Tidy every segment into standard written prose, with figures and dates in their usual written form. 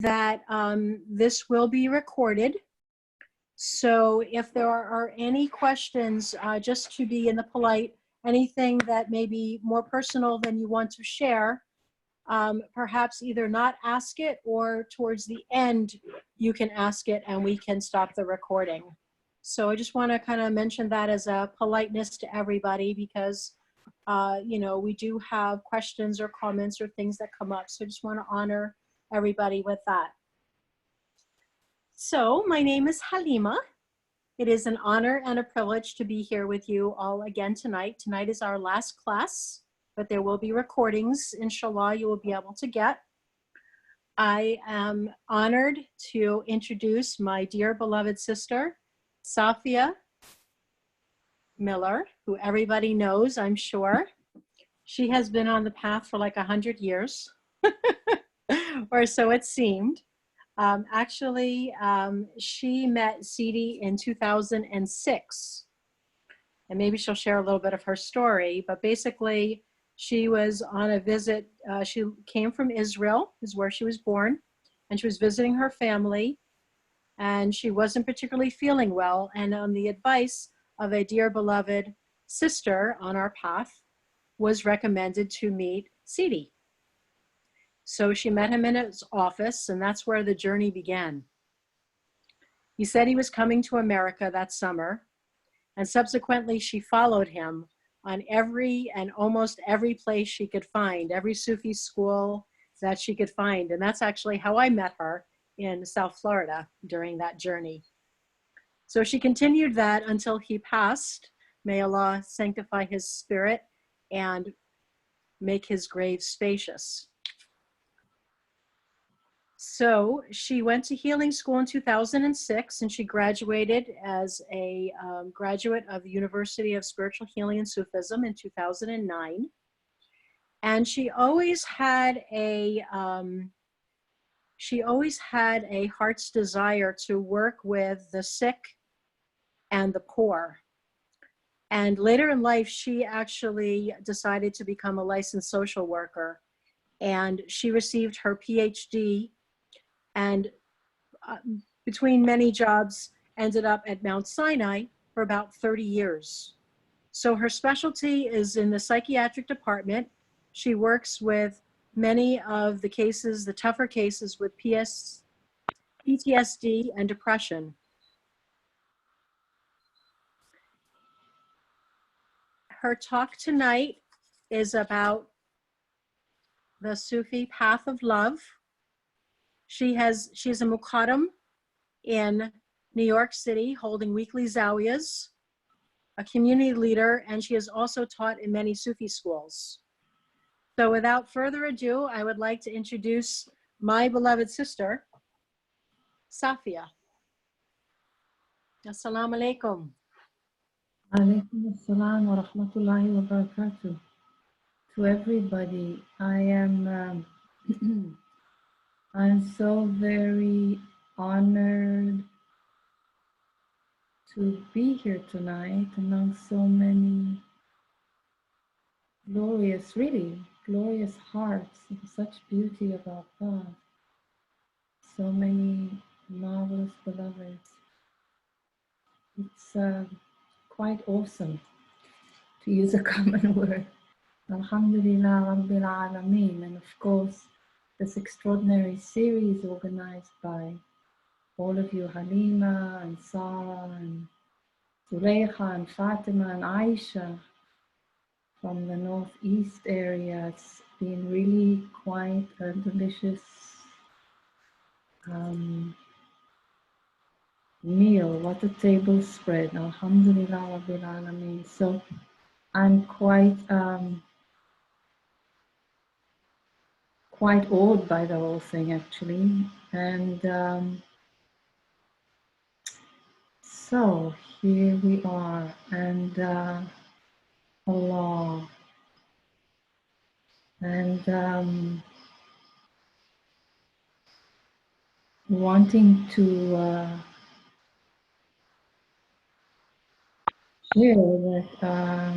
that this will be recorded. So if there are any questions, just to be in the polite, anything that may be more personal than you want to share, perhaps either not ask it or towards the end you can ask it and we can stop the recording. So I just want to kind of mention that as a politeness to everybody, because you know, we do have questions or comments or things that come up. So I just want to honor everybody with that. So my name is Halima. It is an honor and a privilege to be here with you all again tonight. Tonight is our last class, but there will be recordings, inshallah, you will be able to get. I am honored to introduce my dear beloved sister, Safiyyah Miller, who everybody knows, I'm sure. She has been on the path for like 100 years, or so it seemed. Actually, she met Sidi in 2006, and maybe she'll share a little bit of her story, but basically she was on a visit. She came from Israel, is where she was born, and she was visiting her family, and she wasn't particularly feeling well, and on the advice of a dear beloved sister on our path, was recommended to meet Sidi. So she met him in his office, and that's where the journey began. He said he was coming to America that summer, and subsequently she followed him on every and almost every place she could find, every Sufi school that she could find. And that's actually how I met her in South Florida during that journey. So she continued that until he passed. May Allah sanctify his spirit and make his grave spacious. So she went to healing school in 2006, and she graduated as a graduate of the University of Spiritual Healing and Sufism in 2009. And she always had a heart's desire to work with the sick and the poor. And later in life, she actually decided to become a licensed social worker, and she received her Ph.D. and between many jobs ended up at Mount Sinai for about 30 years. So her specialty is in the psychiatric department. She works with many of the cases, the tougher cases with PTSD and depression. Her talk tonight is about the Sufi path of love. She's a muqaddam in New York City, holding weekly zawiyas, a community leader, and she has also taught in many Sufi schools. So without further ado, I would like to introduce my beloved sister, Safiyyah. Assalamu alaikum. Alaikum assalam wa rahmatullahi wa barakatuh. To everybody, I'm so very honored to be here tonight among so many glorious, really glorious hearts and such beauty about God. So many marvelous beloveds. It's quite awesome, to use a common word. Alhamdulillah Rabbil Alameen. And of course, this extraordinary series organized by all of you, Halima and Sarah and Zuleika and Fatima and Aisha from the Northeast area. It's been really quite a delicious meal. What a table spread. Alhamdulillah Rabbil Alameen. So I'm quite awed by the whole thing, actually. And so here we are, and Allah, and wanting to share that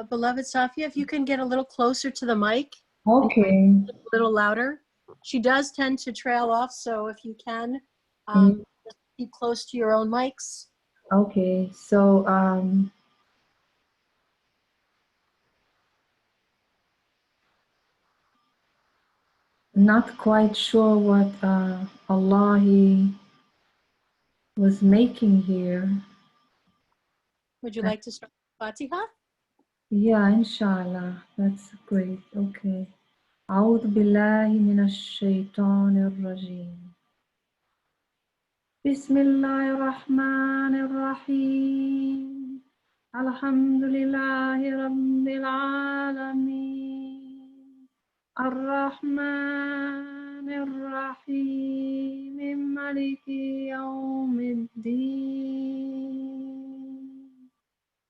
Beloved Safiyyah, if you can get a little closer to the mic, Okay. A little louder. She does tend to trail off, so if you can, Mm, just keep close to your own mics. okay. So not quite sure what Allah He was making here. Would you like to start with Fatiha? Yeah, inshallah. That's great. Okay. أعوذ بالله من الشيطان الرجيم. بسم الله الرحمن الرحيم. الحمد لله رب العالمين. الرحمن الرحيم مالك يوم الدين.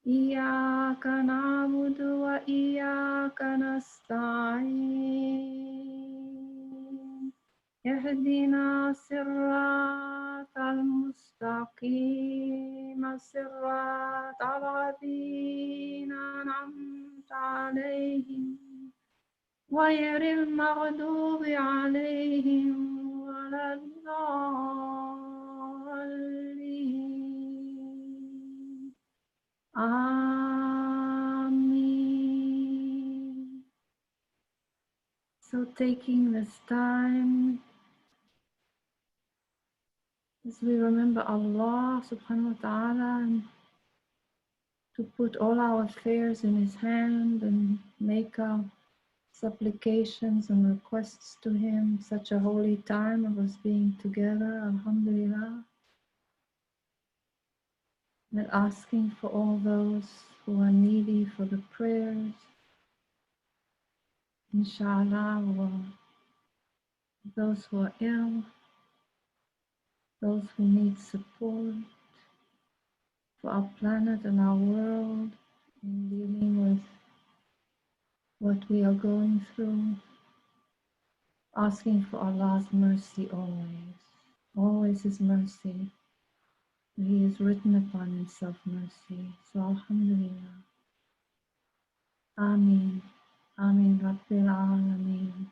إياك نعبد وإياك نستعين. اهدنا الصراط المستقيم صراط الذين أنعمت عليهم غير المغضوب عليهم ولا الضالين آمين. So taking this time as we remember Allah subhanahu wa ta'ala and to put all our affairs in His hand and make our supplications and requests to Him, such a holy time of us being together, alhamdulillah, and asking for all those who are needy for the prayers, inshallah, or those who are ill, those who need support for our planet and our world in dealing with what we are going through, asking for Allah's mercy always, always His mercy. He is written upon Himself mercy. So alhamdulillah. Ameen. Ameen Rabbil Alameen.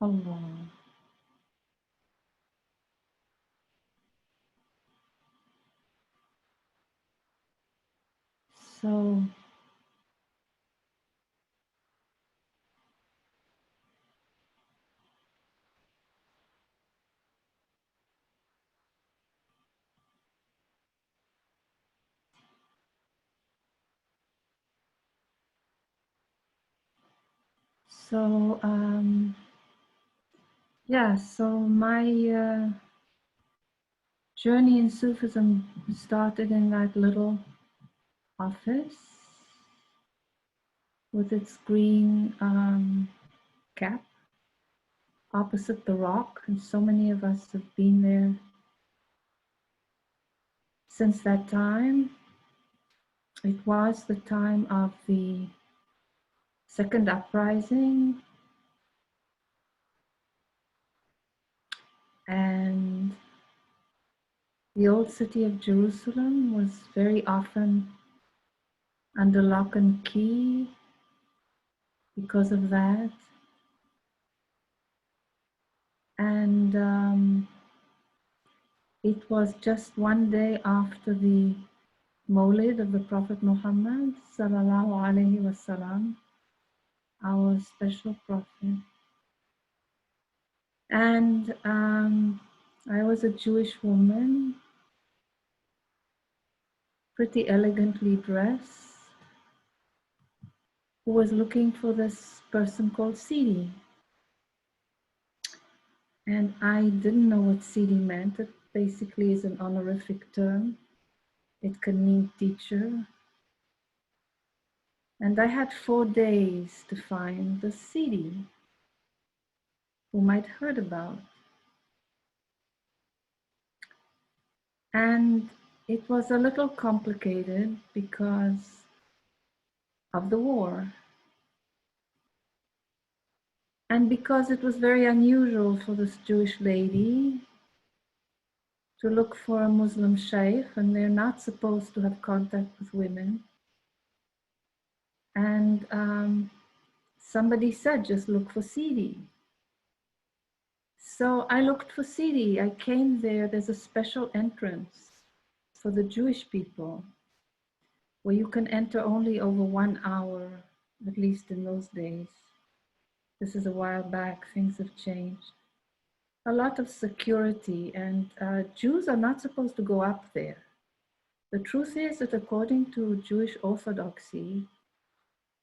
Allah. So So, yeah, so my journey in Sufism started in that little office with its green cap opposite the rock, and so many of us have been there since that time. It was the time of the second uprising, and the old city of Jerusalem was very often under lock and key because of that. And it was just one day after the Mawlid of the Prophet Muhammad sallallahu alaihi wasallam, our special prophet. And I was a Jewish woman, pretty elegantly dressed, who was looking for this person called Sidi. And I didn't know what Sidi meant. It basically is an honorific term. It can mean teacher. And I had 4 days to find the Sidi whom I'd heard about. And it was a little complicated because of the war. And because it was very unusual for this Jewish lady to look for a Muslim sheikh, and they're not supposed to have contact with women. And somebody said, just look for Sidi. So I looked for Sidi. I came there. There's a special entrance for the Jewish people where you can enter only over 1 hour, at least in those days. This is a while back. Things have changed. A lot of security, and Jews are not supposed to go up there. The truth is that according to Jewish orthodoxy,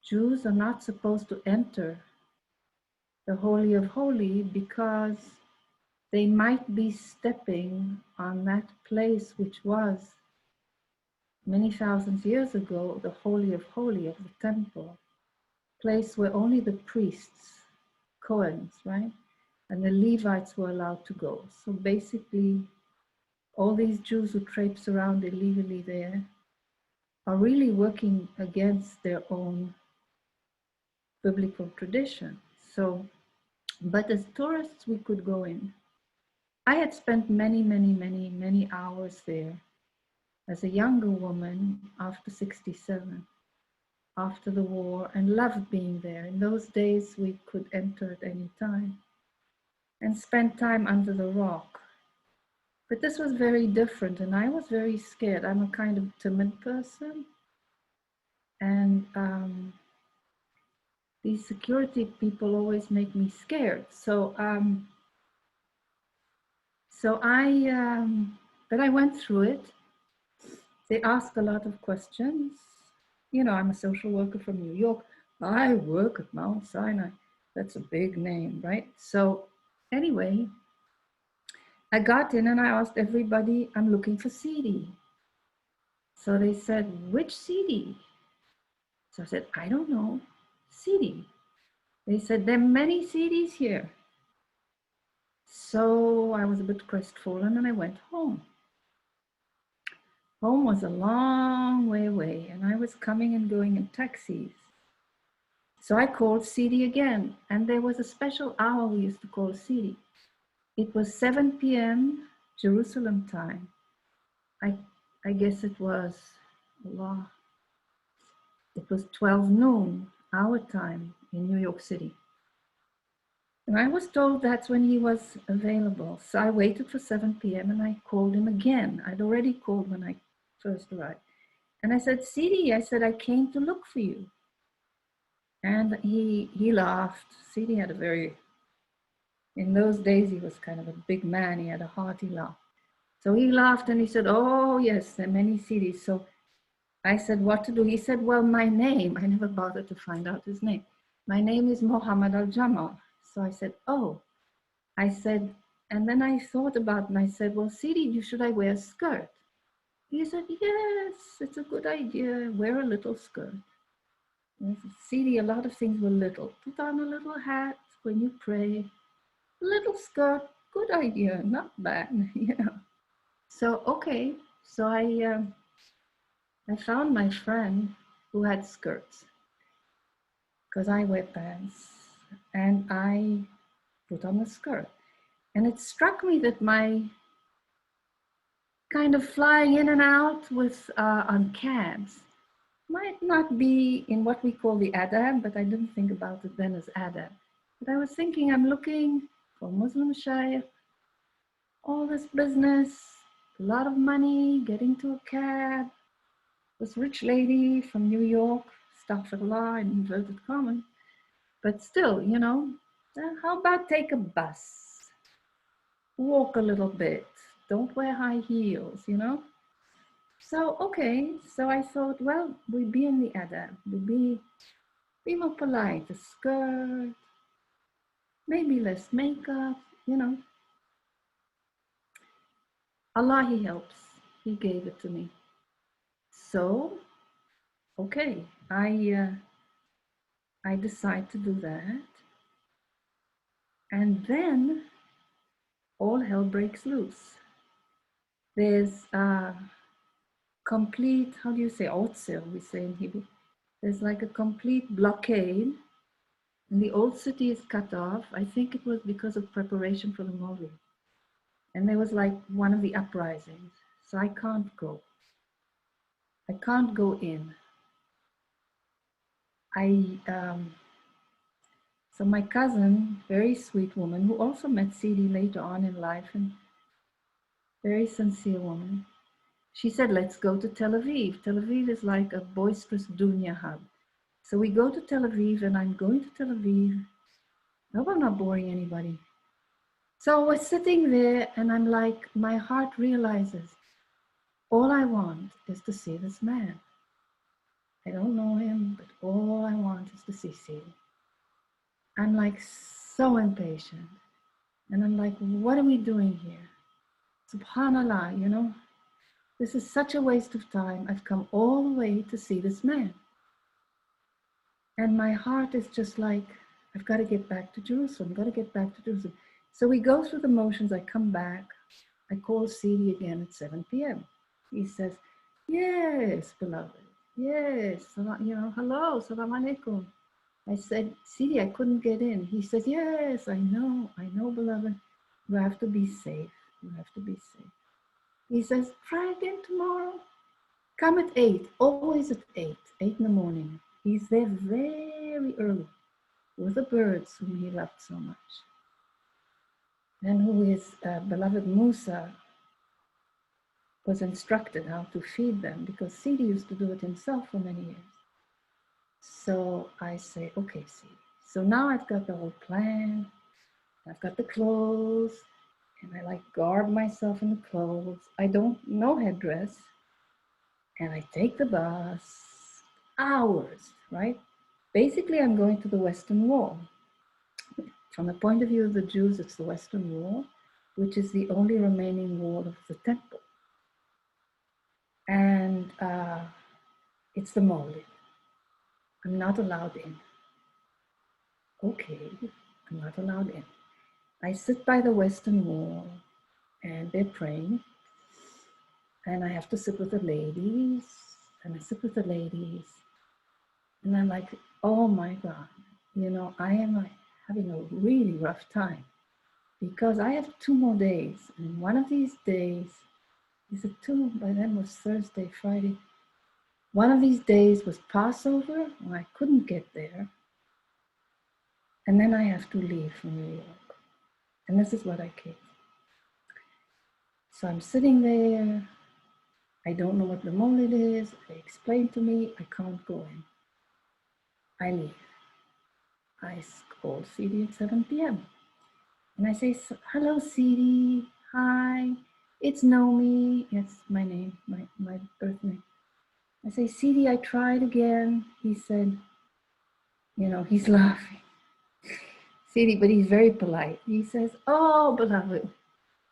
Jews are not supposed to enter the Holy of Holies because they might be stepping on that place which was many thousands years ago the Holy of Holies of the temple, place where only the priests, Cohens, right, and the Levites were allowed to go. So basically, all these Jews who traipse around illegally there are really working against their own biblical tradition. So, but as tourists, we could go in. I had spent many hours there as a younger woman after 67, after the war, and loved being there. In those days, we could enter at any time and spend time under the rock. But this was very different, and I was very scared. I'm a kind of timid person, and these security people always make me scared. So but I went through it. They ask a lot of questions. You know, I'm a social worker from New York. I work at Mount Sinai. That's a big name, right? So anyway, I got in and I asked everybody, I'm looking for Sidi. So they said, which Sidi? So I said, I don't know, Sidi. They said, there are many Sidis here. So I was a bit crestfallen and I went home. Home was a long way away and I was coming and going in taxis. So I called Sidi again, and there was a special hour we used to call Sidi. It was 7 p.m. Jerusalem time. I guess it was, Allah, it was 12 noon our time in New York City. And I was told that's when he was available. So I waited for 7 p.m. and I called him again. I'd already called when I first arrived. And I said, Sidi, I said, I came to look for you. And he laughed. Sidi had a very, in those days, he was kind of a big man. He had a hearty laugh. So he laughed and he said, oh, yes, there are many Sidis. So I said, what to do? He said, well, my name, I never bothered to find out his name. My name is Mohammed Al-Jamal. So I said, oh. I said, and then I thought about it and I said, well, Sidi, should I wear a skirt? He said, yes, it's a good idea. Wear a little skirt. And I said, Sidi, a lot of things were little. Put on a little hat when you pray. A little skirt, good idea, not bad, you know. So, okay. So I found my friend who had skirts because I wear pants and I put on a skirt. And it struck me that my kind of flying in and out with on cabs might not be in what we call the adab, but I didn't think about it then as adab. But I was thinking, I'm looking for Muslim shaykh, all this business, a lot of money, getting to a cab, this rich lady from New York, astaghfirullah in inverted commas, but still, you know, how about take a bus, walk a little bit, don't wear high heels, you know? So, okay, so I thought, well, we be in the adab, we be more polite, a skirt, maybe less makeup, you know. Allah, He helps. He gave it to me. So, okay, I decide to do that. And then all hell breaks loose. There's a complete, how do you say, otzir, we say in Hebrew. There's like a complete blockade, and the old city is cut off. I think it was because of preparation for the Maulid. And there was like one of the uprisings. So I can't go. I can't go in. So my cousin, very sweet woman, who also met Sidi later on in life, and very sincere woman, she said, let's go to Tel Aviv. Tel Aviv is like a boisterous dunya hub. So we go to Tel Aviv, and I'm going to Tel Aviv. I hope I'm not boring anybody. So we're sitting there, and I'm like, my heart realizes, all I want is to see this man. I don't know him, but all I want is to see Sidi. I'm like so impatient. And I'm like, what are we doing here? Subhanallah, you know, this is such a waste of time. I've come all the way to see this man. And my heart is just like, I've got to get back to Jerusalem, got to get back to Jerusalem. So we go through the motions. I come back. I call Sidi again at 7 p.m. He says, yes, beloved. Yes, you know, hello, salam alaikum. I said, Sidi, I couldn't get in. He says, yes, I know, beloved. You have to be safe. You have to be safe. He says, try again tomorrow. Come at 8, always at 8 in the morning. He's there very early with the birds whom he loved so much. And who his beloved Musa was instructed how to feed them, because Sidi used to do it himself for many years. So I say, okay, Sidi. So now I've got the whole plan. I've got the clothes, and I like garb myself in the clothes. I don't know headdress. And I take the bus, hours, right? Basically, I'm going to the Western Wall. From the point of view of the Jews, it's the Western Wall, which is the only remaining wall of the temple. And it's the Mawlid. I'm not allowed in. Okay, I'm not allowed in. I sit by the Western Wall, and they're praying. And I have to sit with the ladies, and I sit with the ladies. And I'm like, oh my God, you know, I am like having a really rough time, because I have 2 more days. And one of these days, is it 2? By then was Thursday, Friday. One of these days was Passover, and I couldn't get there. And then I have to leave from New York. And this is what I came. So I'm sitting there. I don't know what the Mawlid is. They explain to me, I can't go in. I leave. I call Sidi at 7 p.m. And I say, hello, Sidi. Hi, it's Nomi. It's my name, my birth name. I say, Sidi, I tried again. He said, you know, he's laughing. Sidi, but he's very polite. He says, oh, beloved.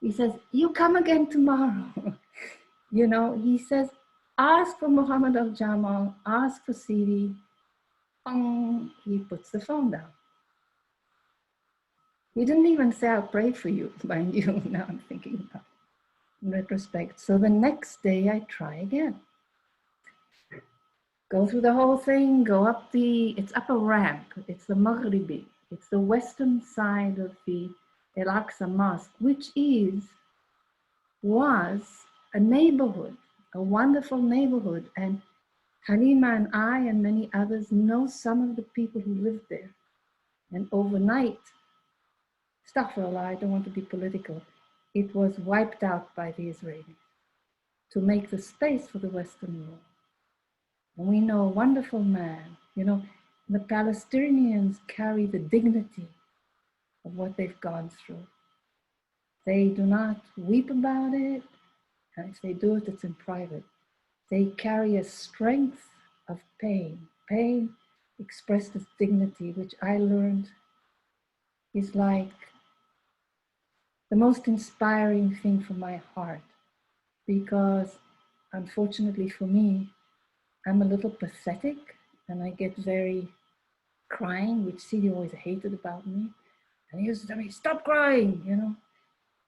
He says, you come again tomorrow. You know, he says, ask for Muhammad al-Jamal, ask for Sidi. He puts the phone down. He didn't even say, I'll pray for you, mind you. Now I'm thinking about it in retrospect. So the next day I try again. Go through the whole thing, go up it's up a ramp. It's the Maghribi. It's the western side of the Al-Aqsa Mosque, which was a neighborhood, a wonderful neighborhood. And Halima and I and many others know some of the people who lived there. And overnight, astaghfirullah, I don't want to be political, it was wiped out by the Israelis to make the space for the Western Wall. And we know a wonderful man, you know, the Palestinians carry the dignity of what they've gone through. They do not weep about it, and if they do it, it's in private. They carry a strength of pain expressed as dignity, which I learned is like the most inspiring thing for my heart, because unfortunately for me, I'm a little pathetic and I get very crying, which Sidi always hated about me. And he used to tell me, stop crying, you know.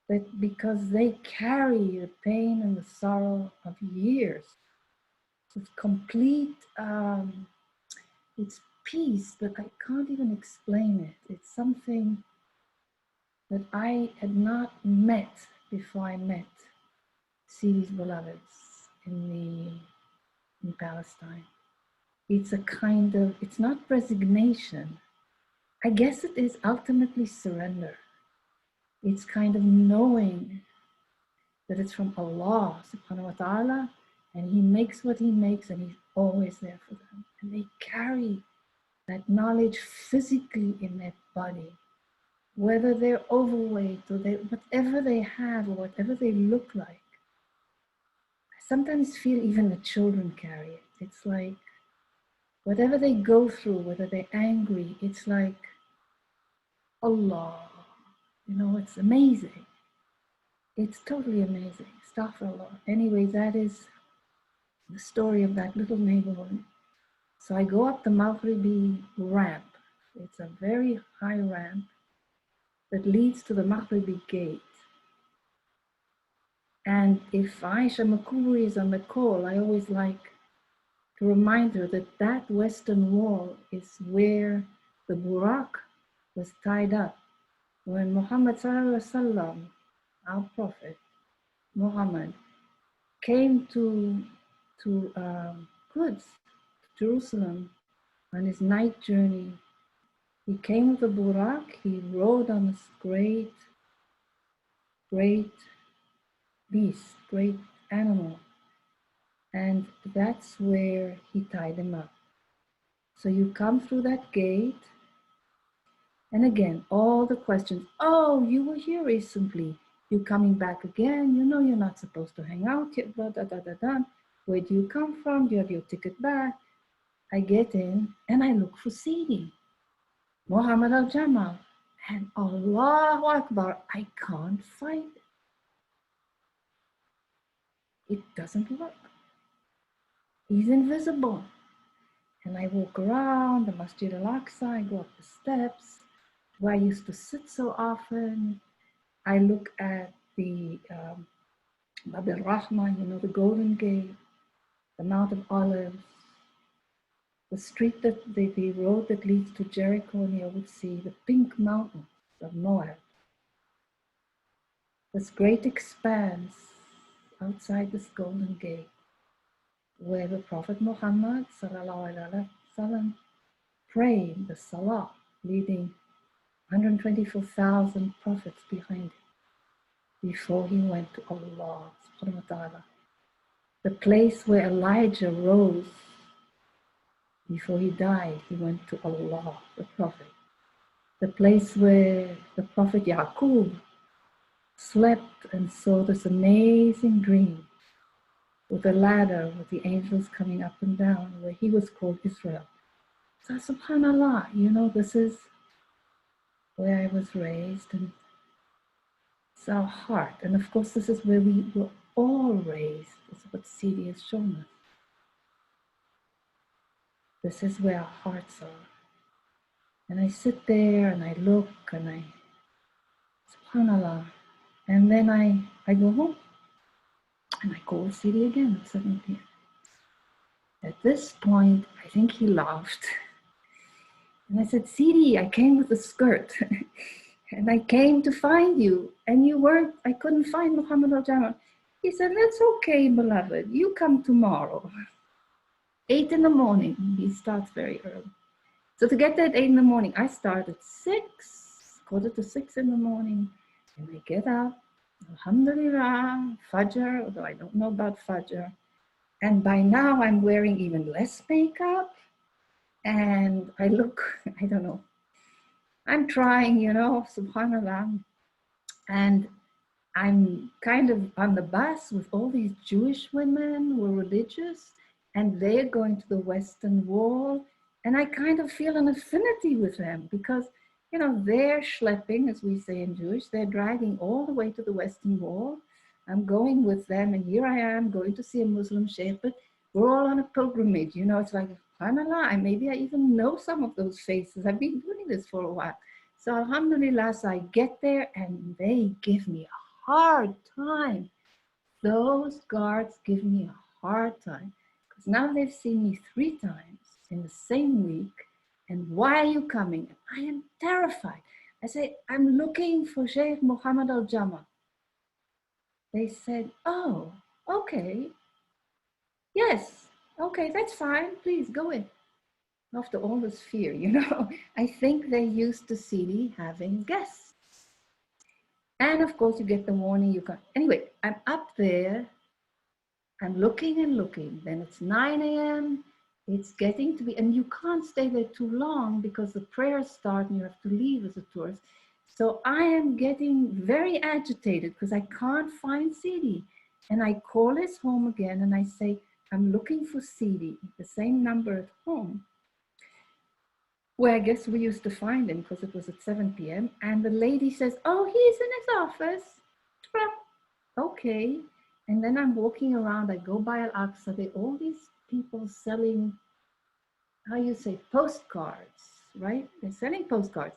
But because they carry the pain and the sorrow of years with complete, it's peace that I can't even explain it. It's something that I had not met before I met Sidi's beloveds in Palestine. It's a kind of, it's not resignation. I guess it is ultimately surrender. It's kind of knowing that it's from Allah subhanahu wa ta'ala, and He makes what He makes, and He's always there for them. And they carry that knowledge physically in their body, whether they're overweight or whatever they have or whatever they look like. I sometimes feel even the children carry it. It's like whatever they go through, whether they're angry, it's like Allah. You know, it's amazing. It's totally amazing. Astaghfirullah. Anyway, that is the story of that little neighborhood. So I go up the Maghribi ramp. It's a very high ramp that leads to the Maghribi gate. And if Aisha Makuri is on the call, I always like to remind her that that western wall is where the Burak was tied up. When Muhammad Sallallahu Alaihi Wasallam, our Prophet Muhammad, came to Quds, to Jerusalem, on his night journey, he came with the Burak, he rode on this great beast, great animal, and that's where he tied him up. So you come through that gate, and again, all the questions. Oh, you were here recently. You coming back again? You know you're not supposed to hang out here. Blah, da, da, da, da. Where do you come from? Do you have your ticket back? I get in and I look for Sidi, Muhammad al-Jamal, and Allahu Akbar, I can't find it. It doesn't work. He's invisible. And I walk around the Masjid al-Aqsa, I go up the steps where I used to sit so often. I look at the Bab al-Rahma, you know, the Golden Gate, the Mount of Olives, the street the road that leads to Jericho, and you would see the pink mountains of Moab. This great expanse outside this Golden Gate, where the Prophet Muhammad sallallahu alaihi wasallam prayed the Salah, leading 124,000 prophets behind him before he went to Allah subhanahu wa ta'ala. The place where Elijah rose before he died, he went to Allah, the Prophet. The place where the Prophet Yaqub slept and saw this amazing dream with a ladder with the angels coming up and down, where he was called Israel. So subhanallah, you know, this is where I was raised, and it's our heart. And of course, this is where we were all raised. This is what Sidi has shown us. This is where our hearts are. And I sit there and I look and I, subhanallah. And then I go home and I call Sidi again at 7 p.m. At this point, I think he laughed. And I said, Sidi, I came with a skirt. And I came to find you. And you weren't, I couldn't find Muhammad al-Jamal. He said, that's okay, beloved. You come tomorrow. 8 in the morning. He starts very early. So to get there at 8 in the morning, I start at 6, quarter to 6 in the morning. And I get up. Alhamdulillah, Fajr, although I don't know about Fajr. And by now I'm wearing even less makeup. And I look, I don't know. I'm trying, you know, subhanallah. And I'm kind of on the bus with all these Jewish women who are religious, and they're going to the Western Wall. And I kind of feel an affinity with them because, you know, they're schlepping, as we say in Jewish, they're dragging all the way to the Western Wall. I'm going with them, and here I am going to see a Muslim sheikh, but we're all on a pilgrimage. You know, it's like, subhanallah, maybe I even know some of those faces. I've been doing this for a while. So alhamdulillah, so I get there and they give me a hard time. Those guards give me a hard time because now they've seen me 3 times in the same week. And why are you coming? I am terrified. I say, I'm looking for Sheikh Muhammad al-Jamal. They said, oh, okay. Yes, okay, that's fine. Please go in. after all this fear, you know, I think they're used to Sidi having guests. And of course, you get the warning you can't. Anyway, I'm up there. I'm looking and looking. Then it's 9 a.m. It's getting to be, and you can't stay there too long because the prayers start and you have to leave as a tourist. So I am getting very agitated because I can't find Sidi. And I call his home again and I say, I'm looking for Sidi, the same number at home, where I guess we used to find him because it was at 7 p.m. And the lady says, oh, he's in his office. Okay. And then I'm walking around, I go by Al-Aqsa, there are all these people selling, how you say, postcards, right? They're selling postcards.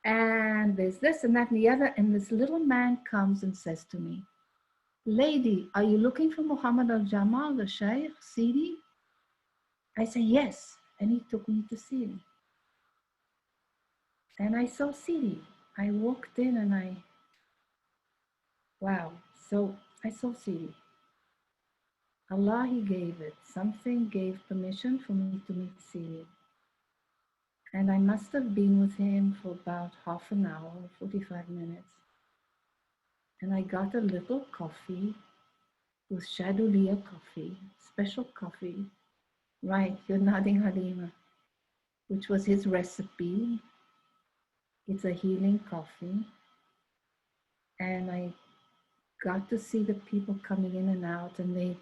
And there's this and that and the other. And this little man comes and says to me, lady, are you looking for Muhammad al-Jamal, the Shaykh, Sidi? I say, yes. And he took me to see him. And I saw Sidi. I walked in and wow. So I saw Sidi. Allah, He gave it. Something gave permission for me to meet Sidi. And I must have been with him for about half an hour, 45 minutes. And I got a little coffee with Shadulia coffee, special coffee. Right, you're nodding, Halima, which was his recipe. It's a healing coffee. And I got to see the people coming in and out, and they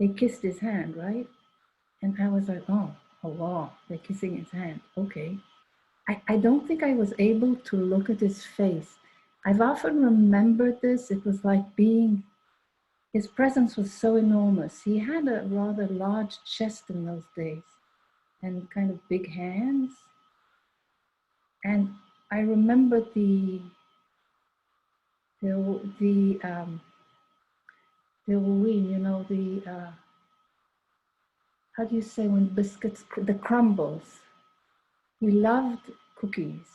kissed his hand, right? And I was like, oh, Allah, they're kissing his hand. Okay. I don't think I was able to look at his face. I've often remembered this. It was like being, his presence was so enormous. He had a rather large chest in those days and kind of big hands. And I remember you know, how do you say when biscuits, the crumbles. He loved cookies.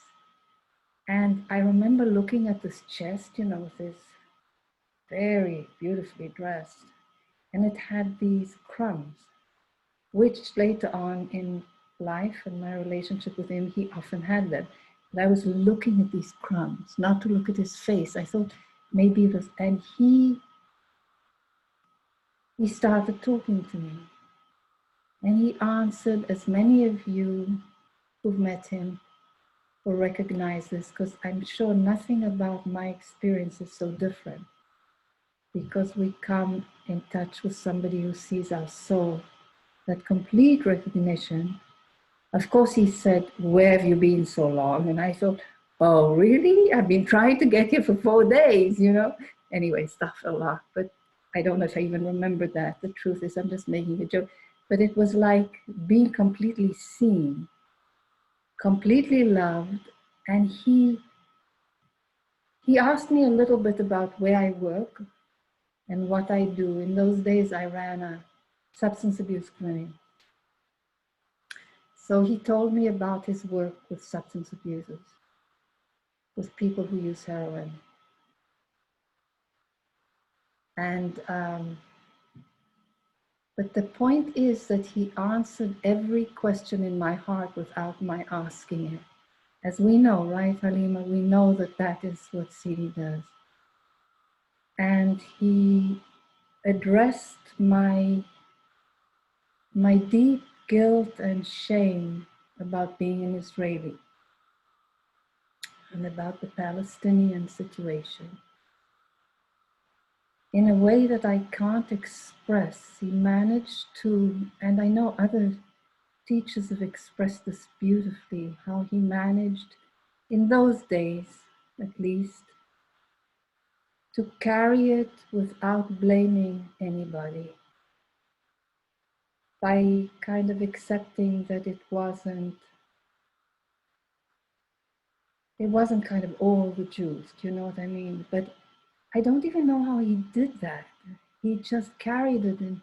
And I remember looking at this chest, you know, with this very beautifully dressed, and it had these crumbs, which later on in life and my relationship with him, he often had them. But I was looking at these crumbs, not to look at his face. I thought maybe it was, and he started talking to me. And he answered, as many of you who've met him will recognize this, because I'm sure nothing about my experience is so different, because we come in touch with somebody who sees our soul, that complete recognition. Of course, he said, where have you been so long? And I thought, oh, really? I've been trying to get here for 4 days, you know? Anyway, astaghfirullah. But I don't know if I even remember that. The truth is, I'm just making a joke. But it was like being completely seen, completely loved. And he asked me a little bit about where I work and what I do. In those days, I ran a substance abuse clinic. So he told me about his work with substance abusers, with people who use heroin. And, but the point is that he answered every question in my heart without my asking it. As we know, right, Halima, we know that that is what Sidi does. And he addressed my deep guilt and shame about being an Israeli and about the Palestinian situation in a way that I can't express. He managed to, and I know other teachers have expressed this beautifully, how he managed, in those days at least, to carry it without blaming anybody, by kind of accepting that it wasn't kind of all the Jews, do you know what I mean? But I don't even know how he did that. He just carried it in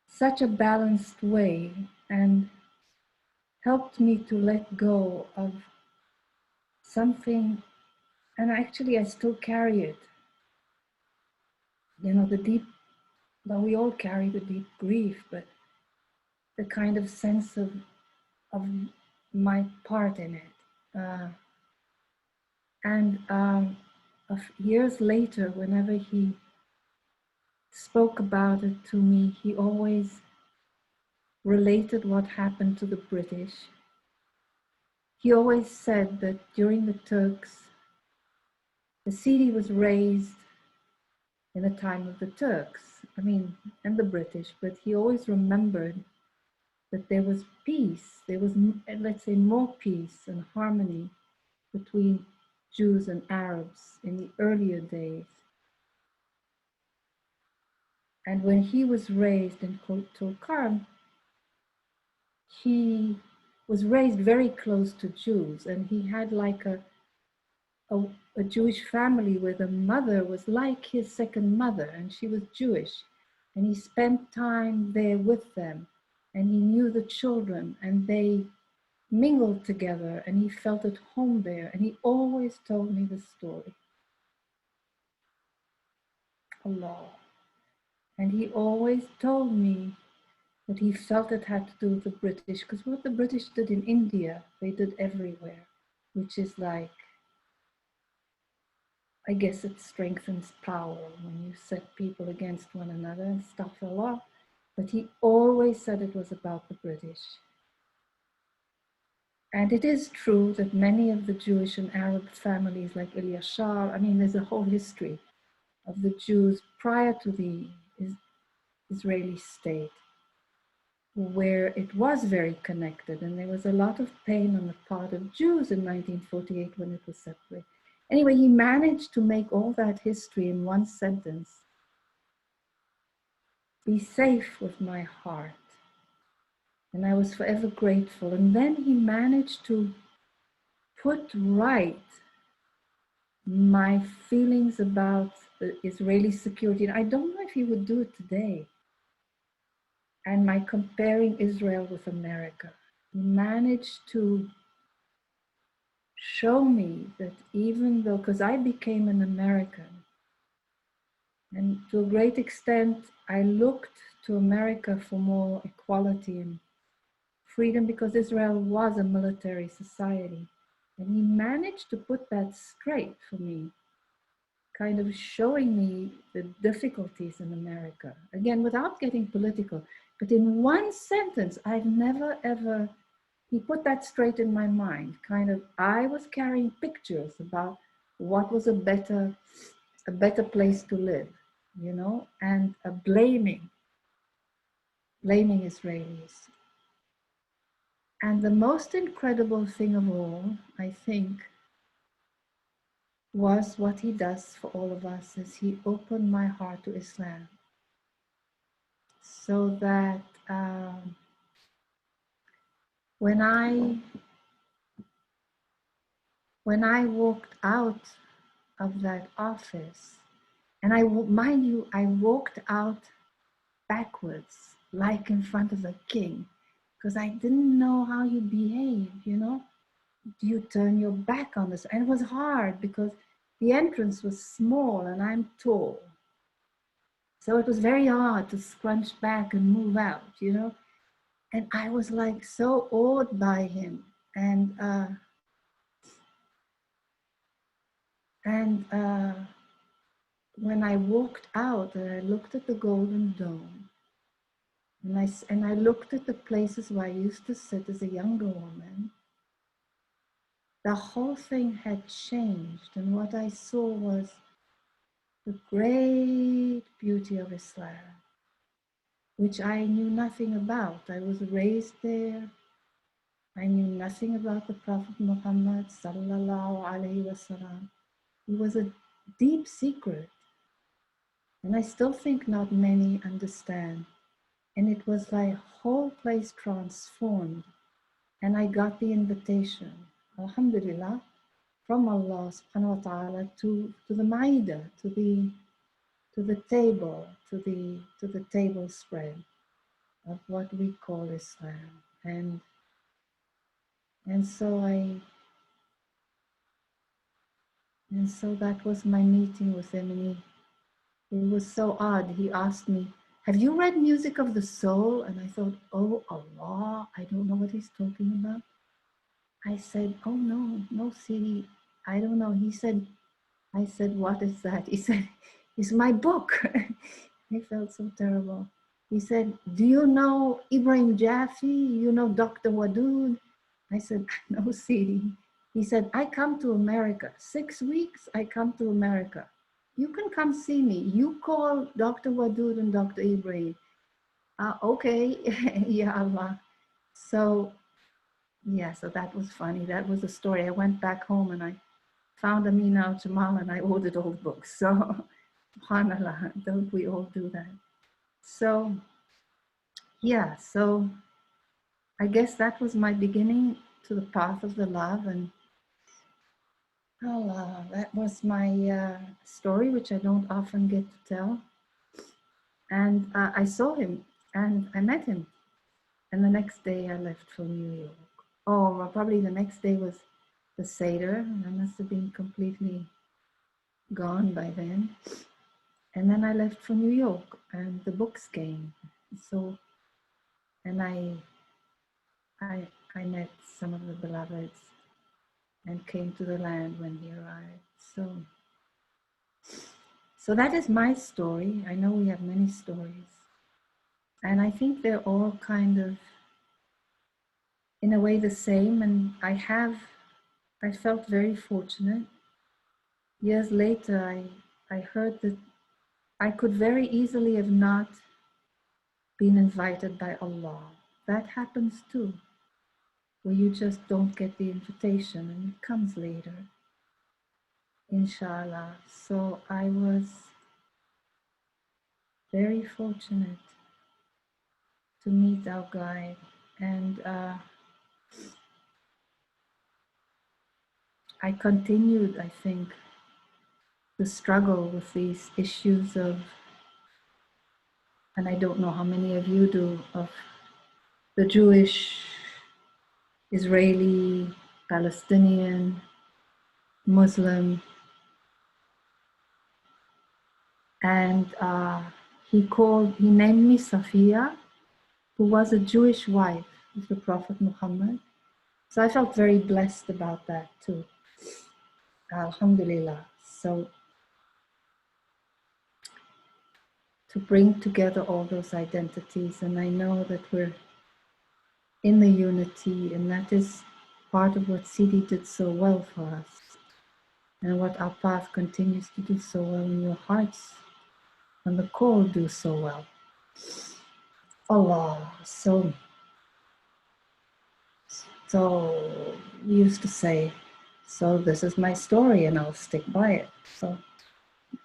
such a balanced way and helped me to let go of something. And actually, I still carry it. You know, well, we all carry the deep grief, but the kind of sense of of my part in it. And years later, whenever he spoke about it to me, he always related what happened to the British. He always said that during the Turks, the Sidi was raised in the time of the Turks, and the British, but he always remembered that there was peace, there was, let's say, more peace and harmony between Jews and Arabs in the earlier days. And when he was raised in Tulkarm, he was raised very close to Jews, and he had like a Jewish family where the mother was like his second mother, and she was Jewish. And he spent time there with them, and he knew the children, and they mingled together, and he felt at home there. And he always told me the story. Allah. And he always told me that he felt it had to do with the British, because what the British did in India, they did everywhere, which is like, I guess it strengthens power when you set people against one another and stuff a lot. But he always said it was about the British. And it is true that many of the Jewish and Arab families, like Ilyashar, there's a whole history of the Jews prior to the Israeli state, where it was very connected, and there was a lot of pain on the part of Jews in 1948 when it was separated. Anyway, he managed to make all that history in one sentence. Be safe with my heart. And I was forever grateful. And then he managed to put right my feelings about the Israeli security. And I don't know if he would do it today. And my comparing Israel with America. He managed to show me that even though, because I became an American, and to a great extent, I looked to America for more equality and freedom because Israel was a military society. And he managed to put that straight for me, kind of showing me the difficulties in America. Again, without getting political, but in one sentence, I've never ever, he put that straight in my mind. Kind of, I was carrying pictures about what was a better place to live, and blaming Israelis. And the most incredible thing of all, I think, was what he does for all of us is he opened my heart to Islam, so that when I walked out of that office, and mind you, I walked out backwards, like in front of a king, because I didn't know how you behave, you turn your back on this. And it was hard because the entrance was small and I'm tall. So it was very hard to scrunch back and move out, And I was like so awed by him. And when I walked out and I looked at the Golden Dome, and I looked at the places where I used to sit as a younger woman, the whole thing had changed. And what I saw was the great beauty of Islam, which I knew nothing about. I was raised there. I knew nothing about the Prophet Muhammad sallallahu alaihi wasallam. It was a deep secret, and I still think not many understand. And it was like whole place transformed, and I got the invitation, alhamdulillah, from Allah subhanahu wa ta'ala to the Maida, to the table, to the table spread of what we call Islam. And so that was my meeting with him, and it was so odd. He asked me, have you read Music of the Soul? And I thought, oh Allah, I don't know what he's talking about. I said, oh no, no, Sidi, I don't know. He said, I said, what is that? He said, it's my book. I felt so terrible. He said, do you know Ibrahim Jaffe? You know Dr. Wadood? I said, no, Sidi. He said, I come to America. 6 weeks, I come to America. You can come see me. You call Dr. Wadood and Dr. Ibrahim. Okay, yeah, Allah. So, yeah, so that was funny. That was the story. I went back home and I found Amina al-Jamal and I ordered all the books. So, subhanAllah, don't we all do that? So, yeah, so I guess that was my beginning to the path of the love. And Allah, that was my story, which I don't often get to tell. And I saw him and I met him. And the next day I left for New York. Oh, well, probably the next day was the Seder. I must have been completely gone by then. And then I left for New York and the books came. So, and I met some of the beloveds and came to the land when he arrived. So that is my story. I know we have many stories. And I think they're all kind of, in a way, the same. And I felt very fortunate. Years later, I heard that I could very easily have not been invited by Allah. That happens too, where you just don't get the invitation and it comes later, inshallah. So I was very fortunate to meet our guide, and I continued, I think, the struggle with these issues of, and I don't know how many of you do, of the Jewish, Israeli, Palestinian, Muslim, and he named me Safiyyah, who was a Jewish wife of the Prophet Muhammad. So I felt very blessed about that too. Alhamdulillah. So to bring together all those identities, and I know that we're in the unity, and that is part of what Sidi did so well for us, and what our path continues to do so well in your hearts, and the call do so well. Allah. So we used to say, so this is my story and I'll stick by it. So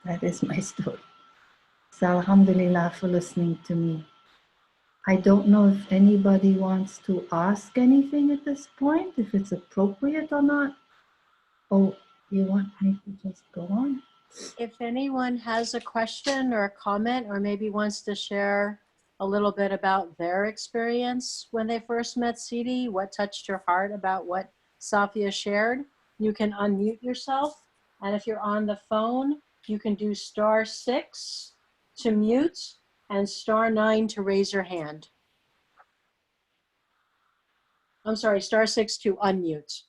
that is my story. So alhamdulillah for listening to me. I don't know if anybody wants to ask anything at this point, if it's appropriate or not. Oh, you want me to just go on? If anyone has a question or a comment, or maybe wants to share a little bit about their experience when they first met Sidi, what touched your heart about what Safiyyah shared, you can unmute yourself. And if you're on the phone, you can do *6 to mute and *9 to raise your hand. I'm sorry, *6 to unmute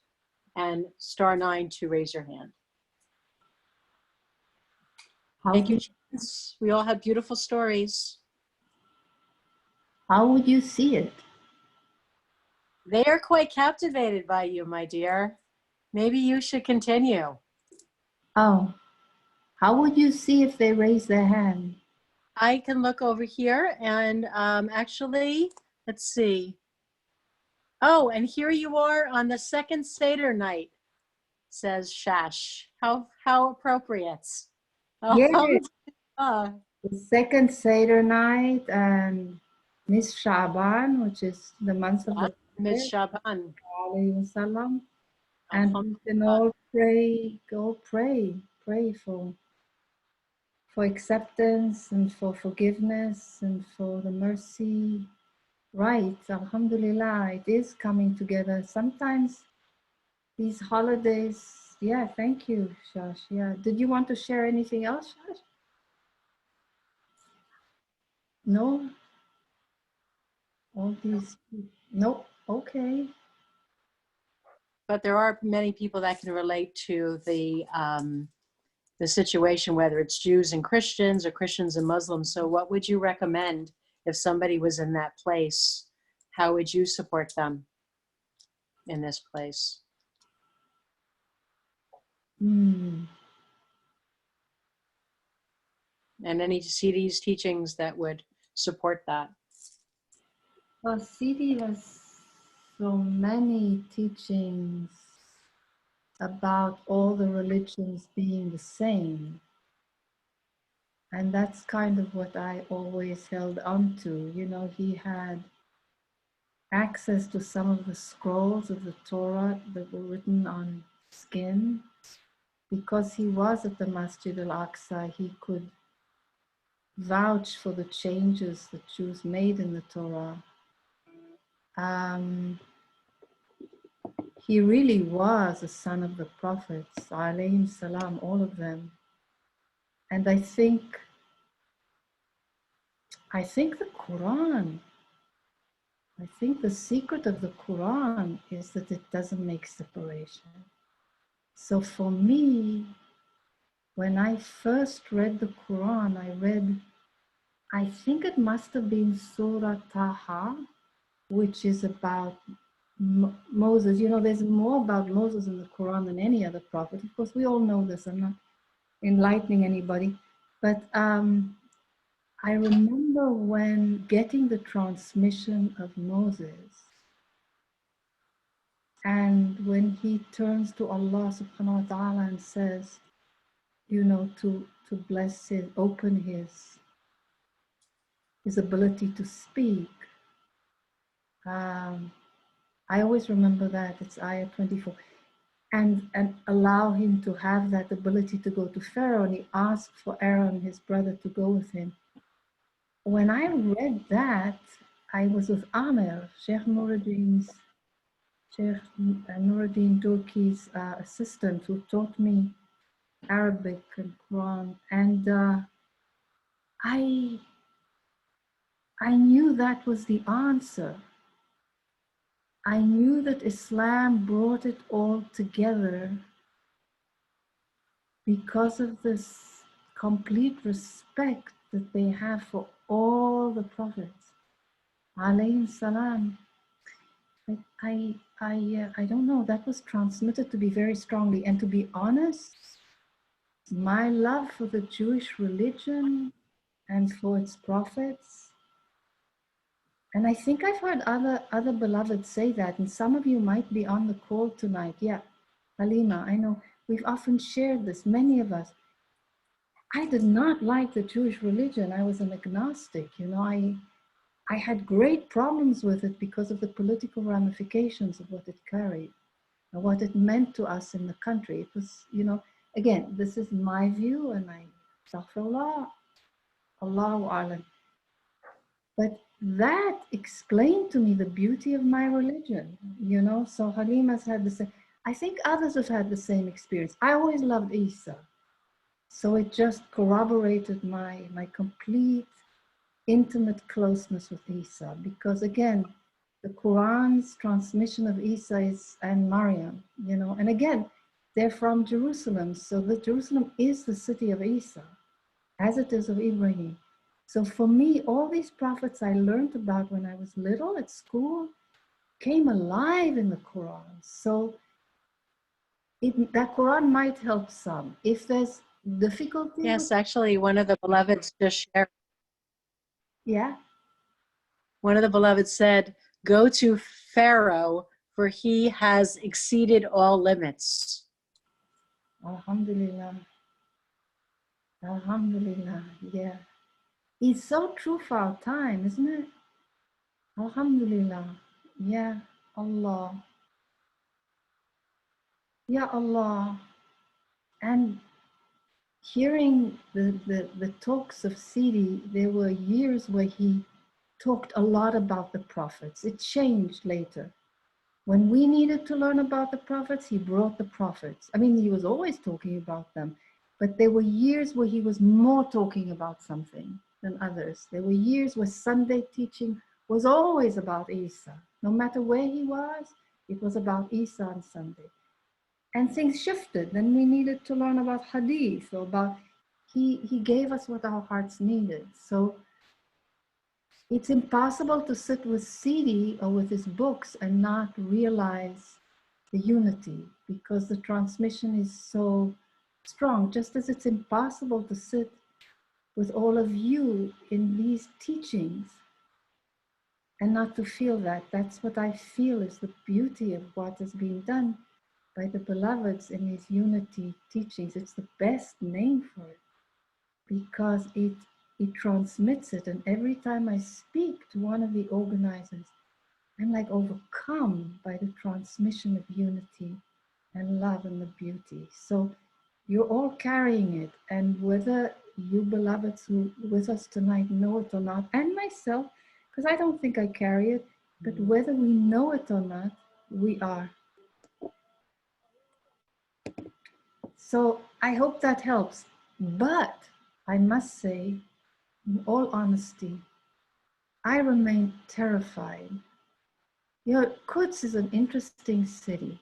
and *9 to raise your hand. Thank you, Chance. We all have beautiful stories. How would you see it? They are quite captivated by you, my dear. Maybe you should continue. Oh, how would you see if they raise their hand? I can look over here and actually, let's see. Oh, and here you are on the second Seder night, says Shash. How appropriate. Yeah, Alhamdulillah. the second Seder night and Miss Shaban, which is the month of the Miss Shaban. Wasallam. And we can Alhamdulillah. all pray, pray for acceptance and for forgiveness and for the mercy. Right, alhamdulillah, it is coming together. Sometimes these holidays, yeah, thank you, Shash. Yeah, did you want to share anything else, Shash? No, all these, nope, okay. But there are many people that can relate to the situation, whether it's Jews and Christians or Christians and Muslims. So what would you recommend if somebody was in that place? How would you support them in this place? Hmm. And any Sidi's teachings that would support that? Well, Sidi has so many teachings about all the religions being the same. And that's kind of what I always held on to. You know, he had access to some of the scrolls of the Torah that were written on skin. Because he was at the Masjid al-Aqsa, he could vouch for the changes that Jews made in the Torah. He really was a son of the prophets, alayhim salam, all of them. And I think the Quran, I think the secret of the Quran is that it doesn't make separation. So for me, when I first read the Quran, I think it must have been Surah Taha, which is about Moses. You know, there's more about Moses in the Quran than any other prophet. Of course, we all know this. I'm not enlightening anybody. But I remember when getting the transmission of Moses, and when he turns to Allah subhanahu wa ta'ala and says, you know, to bless his, open his ability to speak. I always remember that. It's ayah 24. And allow him to have that ability to go to Pharaoh. And he asked for Aaron, his brother, to go with him. When I read that, I was with Amir, Sheikh Nuruddin Turki's assistant, who taught me Arabic and Quran. And I knew that was the answer. I knew that Islam brought it all together because of this complete respect that they have for all the prophets. Alayhi salam. I don't know, that was transmitted to me very strongly. And to be honest, my love for the Jewish religion and for its prophets, and I think I've heard other beloveds say that, and some of you might be on the call tonight. Yeah, Halima, I know we've often shared this, many of us. I did not like the Jewish religion. I was an agnostic, you know. I had great problems with it because of the political ramifications of what it carried and what it meant to us in the country. It was, you know, again, this is my view, and I, astaghfirullah, Allahu A'lam. But that explained to me the beauty of my religion, you know. So Halima's had the same, I think others have had the same experience. I always loved Isa. So it just corroborated my complete intimate closeness with Isa, because again, the Quran's transmission of Isa is, and Maryam, you know, and again, they're from Jerusalem. So the Jerusalem is the city of Isa, as it is of Ibrahim. So for me, all these prophets I learned about when I was little at school came alive in the Quran. So that Quran might help some. If there's difficulty with, Yes, actually, one of the beloveds just shared. yeah. One of the beloveds said, "Go to Pharaoh, for he has exceeded all limits." Alhamdulillah. Alhamdulillah. Yeah. It's so true for our time, isn't it? Alhamdulillah. Yeah. Allah. Ya Allah. And hearing the talks of Sidi, there were years where he talked a lot about the prophets. It changed later. When we needed to learn about the prophets, he brought the prophets. I mean, he was always talking about them, but there were years where he was more talking about something. than others. There were years where Sunday teaching was always about Isa. No matter where he was, it was about Isa on Sunday. And things shifted. Then we needed to learn about Hadith, or about, he gave us what our hearts needed. So it's impossible to sit with Sidi or with his books and not realize the unity, because the transmission is so strong. Just as it's impossible to sit with all of you in these teachings and not to feel that. That's what I feel is the beauty of what is being done by the beloveds in these unity teachings. It's the best name for it, because it transmits it. And every time I speak to one of the organizers, I'm like overcome by the transmission of unity and love and the beauty. So you're all carrying it. And whether you beloveds who with us tonight know it or not, and myself, because I don't think I carry it, but whether we know it or not, we are. So I hope that helps. But I must say, in all honesty, I remain terrified. You know, Quds is an interesting city,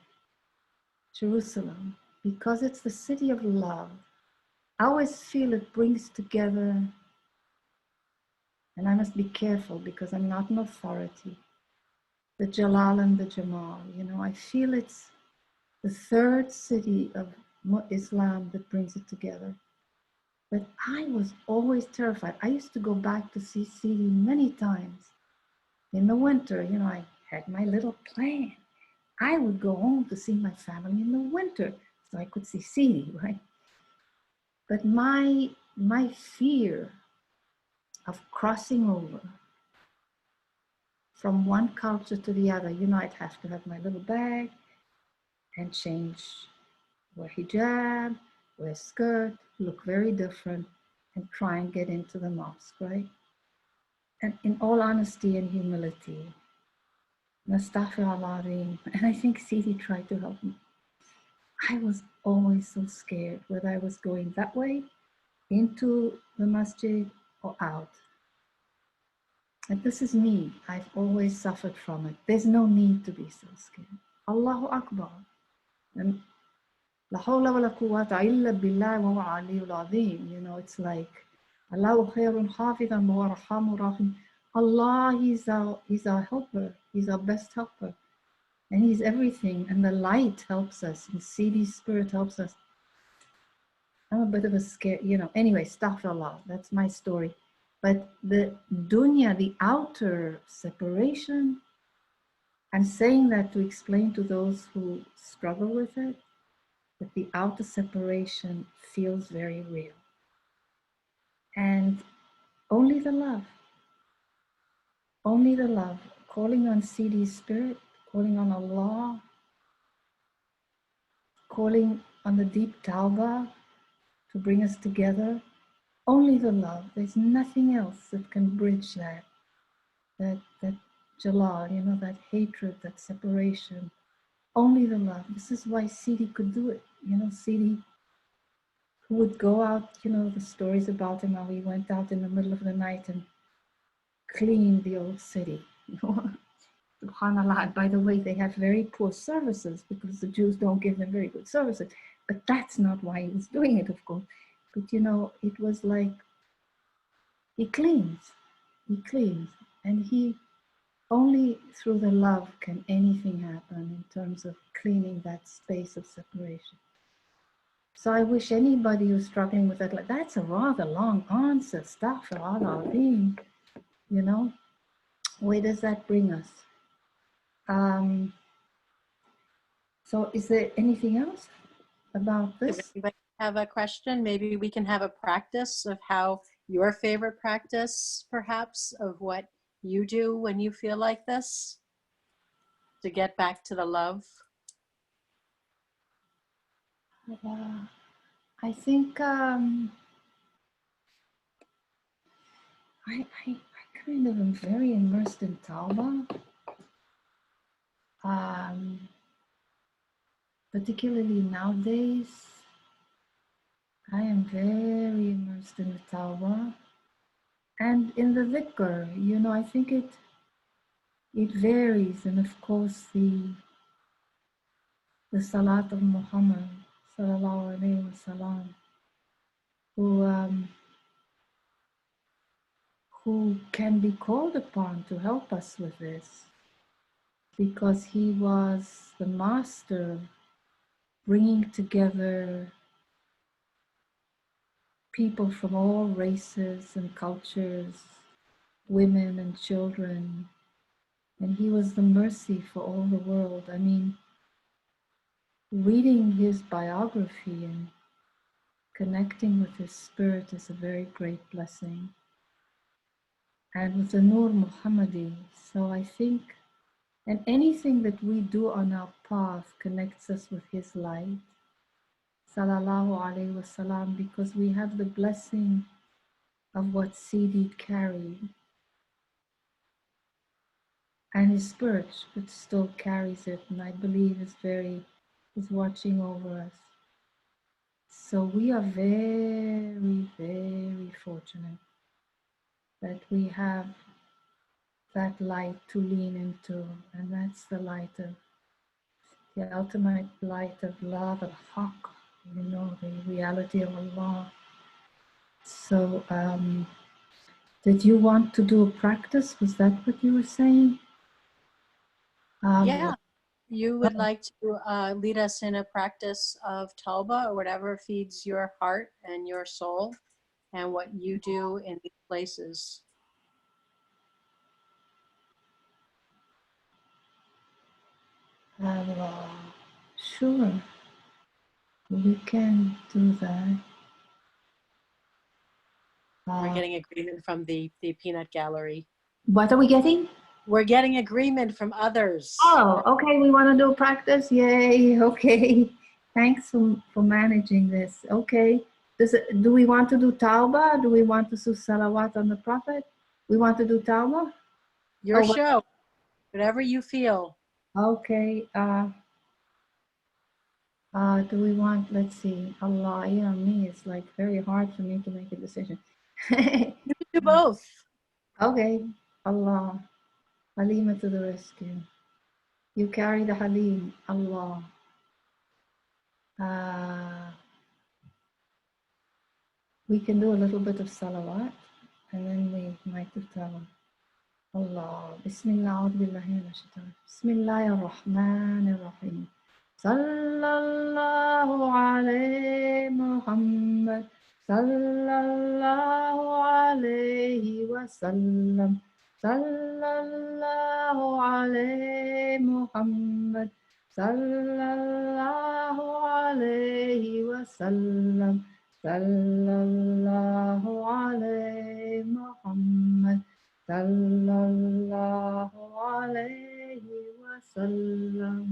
Jerusalem, because it's the city of love. I always feel it brings together, and I must be careful because I'm not an authority, the Jalal and the Jamal. You know, I feel it's the third city of Islam that brings it together. But I was always terrified. I used to go back to see Sidi many times. In the winter, you know, I had my little plan. I would go home to see my family in the winter so I could see Sidi, right? But my fear of crossing over from one culture to the other, you know, I'd have to have my little bag and change, wear hijab, wear skirt, look very different, and try and get into the mosque, right? And in all honesty and humility, Nastaghfirullah, and I think Sidi tried to help me. I was always so scared whether I was going that way into the masjid or out. And this is me. I've always suffered from it. There's no need to be so scared. Allahu Akbar. And La hawla wa la quwwata illa billah wa huwa aliyyul azim. You know, it's like Allahu khairun hafidhan wa arhamur rahim. Allah, he's our helper. He's our best helper. And he's everything. And the light helps us. And Sidi's spirit helps us. I'm a bit of a scare, you know. Anyway, astaghfirullah. That's my story. But the dunya, the outer separation, I'm saying that to explain to those who struggle with it, that the outer separation feels very real. And only the love, calling on Sidi's spirit, calling on Allah, calling on the deep tawbah to bring us together, only the love. There's nothing else that can bridge that jalal, you know, that hatred, that separation. Only the love. This is why Sidi could do it. You know, Sidi, who would go out, you know, the stories about him, how he went out in the middle of the night and cleaned the old city. SubhanAllah. By the way, they have very poor services because the Jews don't give them very good services. But that's not why he was doing it, of course. But you know, it was like he cleans. And he only through the love can anything happen in terms of cleaning that space of separation. So I wish anybody who's struggling with that, like, that's a rather long answer, astaghfirullah, you know, where does that bring us? So is there anything else about this? If anybody have a question, maybe we can have a practice of how your favorite practice, perhaps, of what you do when you feel like this to get back to the love. I think I kind of am very immersed in Tawbah. Particularly nowadays, I am very immersed in the Tawbah. And in the dhikr, you know, I think it varies, and of course the Salat of Muhammad sallallahu alaihi wasallam, who can be called upon to help us with this, because he was the master of bringing together people from all races and cultures, women and children, and he was the mercy for all the world. I mean, reading his biography and connecting with his spirit is a very great blessing. And with the Nur Muhammadi, so I think, and anything that we do on our path connects us with his light, sallallahu alaihi wasallam, because we have the blessing of what Sidi carried, and his spirit still carries it, and I believe is watching over us. So we are very, very fortunate that we have that light to lean into, and that's the light of the ultimate light of love of Haqq, you know, the reality of Allah. So, did you want to do a practice? Was that what you were saying? Yeah, you would like to lead us in a practice of Tauba or whatever feeds your heart and your soul and what you do in these places. Sure, we can do that. We're getting agreement from the peanut gallery. What are we getting? We're getting agreement from others. Oh, okay, we want to do practice. Yay, okay. Thanks for managing this. Okay. Do we want to do Tauba? Do we want to do Salawat on the Prophet? We want to do Tauba? Your show, whatever you feel. Okay. Do we want, let's see, Allah, you know me, it's like very hard for me to make a decision. You can do both. Okay, Allah, Halima to the rescue. You carry the Halim, Allah. We can do a little bit of salawat, and then we might do tawaf. Allah, Bismillah, A'udhu Billahi Minash Shaitan. Bismillahir Rahmanir Rahim. Sallallahu alayhi Muhammad. Sallallahu alayhi wa sallam. Sallallahu alayhi Muhammad. Sallallahu alayhi wa sallam. Sallallahu alayhi Muhammad. Sallallahu alayhi wa sallam.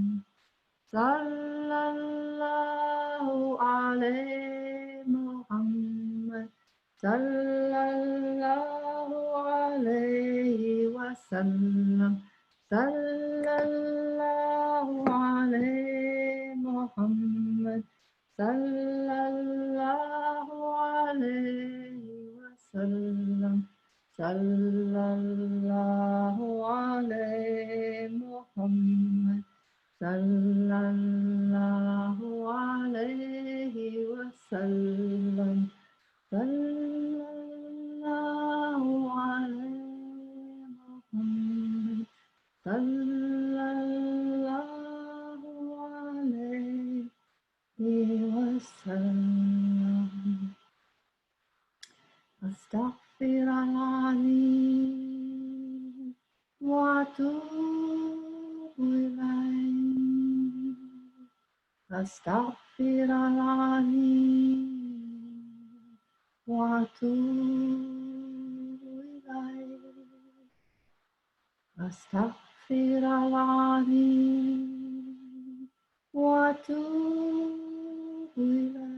Sallallahu alayhi Muhammad. Sallallahu alayhi wa sallam. Sallallahu alayhi Muhammad. Sallallahu alayhi wa sallam. Sallallahu alayhi Muhammad. Sallallahu alayhi wa sallam. Sallallahu alayhi Muhammad. Sallallahu alayhi wa sallam. Astaghfirullahalazim wa atubu ilayh. Astaghfirullahalazim wa atubu ilayh. Astaghfirullahalazim wa atubu ilayh.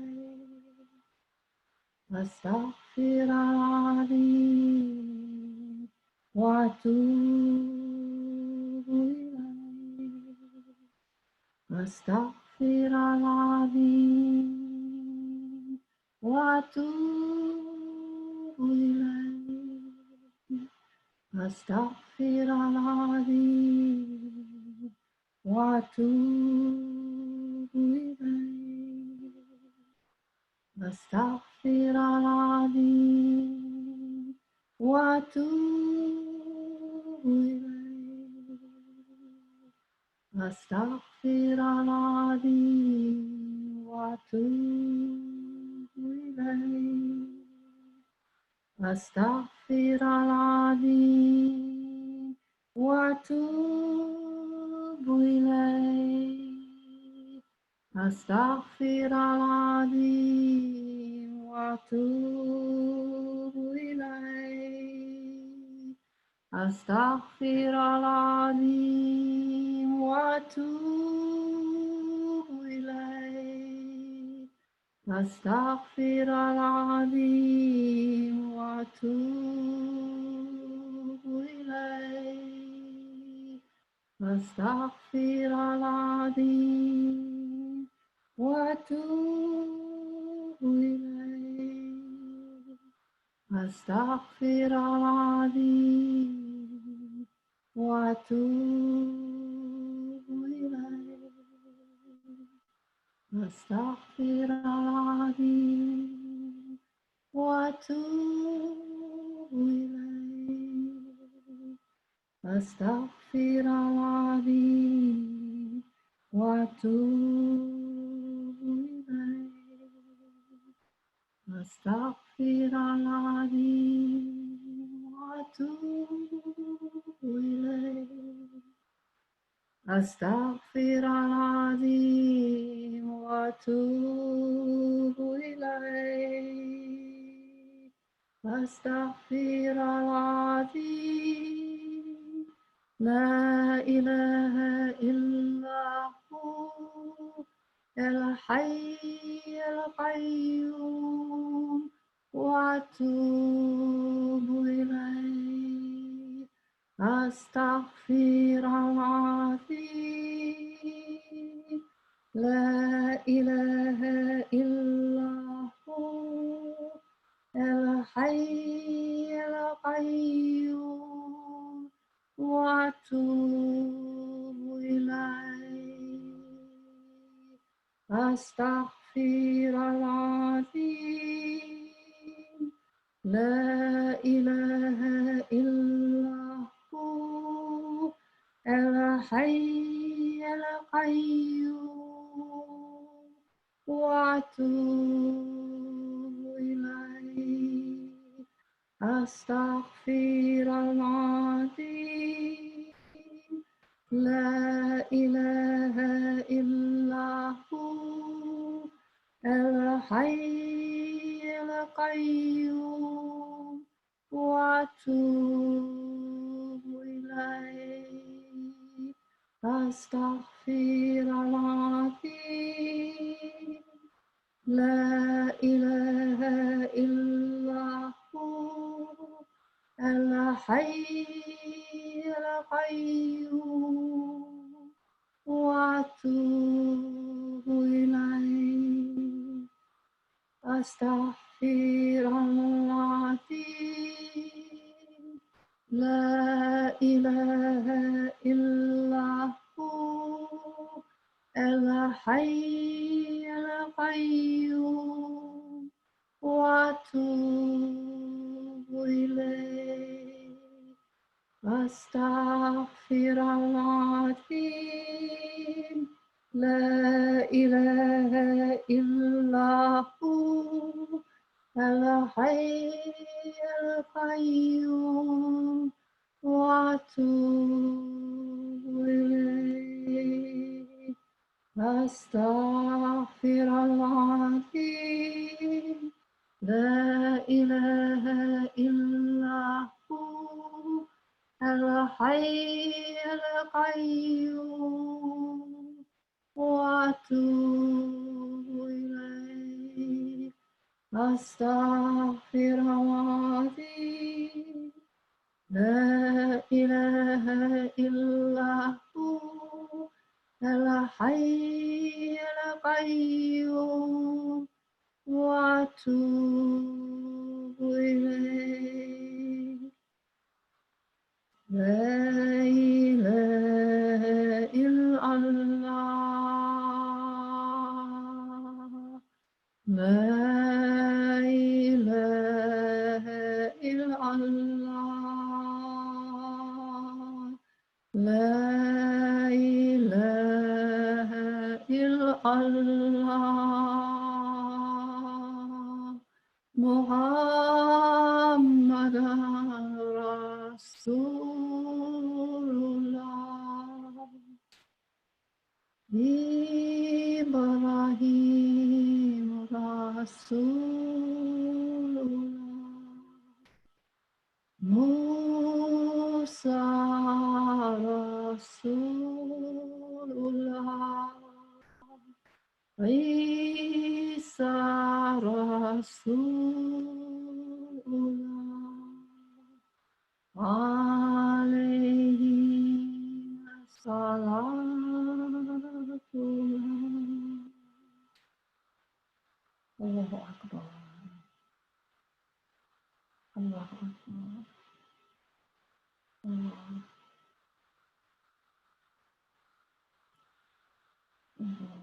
Astaghfirullahalazim wa atubu ilayh. Astaghfirullahalazim wa atubu ilayh. Astaghfirullahaladzim wa atubu ilayh. Astaghfirullahaladzim wa atubu ilayh. Astaghfirullahaladzim wa atubu ilayh. Astaghfirullahaladzim wa atubu ilayh. Astaghfirullahaladzim wa atubu ilayh. Astaghfirullahaladzim wa atubu ilayh. Astaghfirullahaladzim wa atubu ilayh. Astaghfirullahaladzim wa atubu ilayh. Astaghfirullahaladzim wa atubu ilayh. Astaghfirullahaladzim wa atubu ilayh. Astaghfirullahaladzim wa atubu ilayh. Astaghfirullahaladzim wa atubu ilayh. Astaghfirullahaladzim wa atubu ilayh. Astaghfirullahaladzim. La ilaha illahu al-hayy al-qayyum wa atubu ilayh. Astaghfirullahaladzim. La ilaha illahu al-hayy al-qayyum wa atubu ilayh. Astaghfirullahaladzim. La ilaha illahu al-hayy al-qayyum wa atubu ilayh. Astaghfirullahaladzim. La ilaha illahu al-hayy al-qayyum wa atubu ilayh. Astaghfirullahaladzim. La ilaha illahu al-hayy al-qayyum wa atubu ilayh. Astaghfirullahaladzim. La ilaha illahu al-hayy al-qayyum wa atubu ilayh. Astaghfirullahaladzim. La ilaha illahu al-hayy al-qayyum wa atubu ilayh. Astaghfirullahaladzim. La ilaha illahu al-hayy al-qayyum wa atubu ilayh. Astaghfirullahaladzim. La ilaha illahu al-hayy al-qayyum wa atubu ilayh. La ilaha illallah. La ilaha illallah. La ilaha illallah. Muhammadan Rasulullah. Ibrahim Rasulullah. Musa Rasulullah. Isa Rasulullah. Alayhi salatullah. Allahu Akbar. Allahu Akbar. Allah. Allah.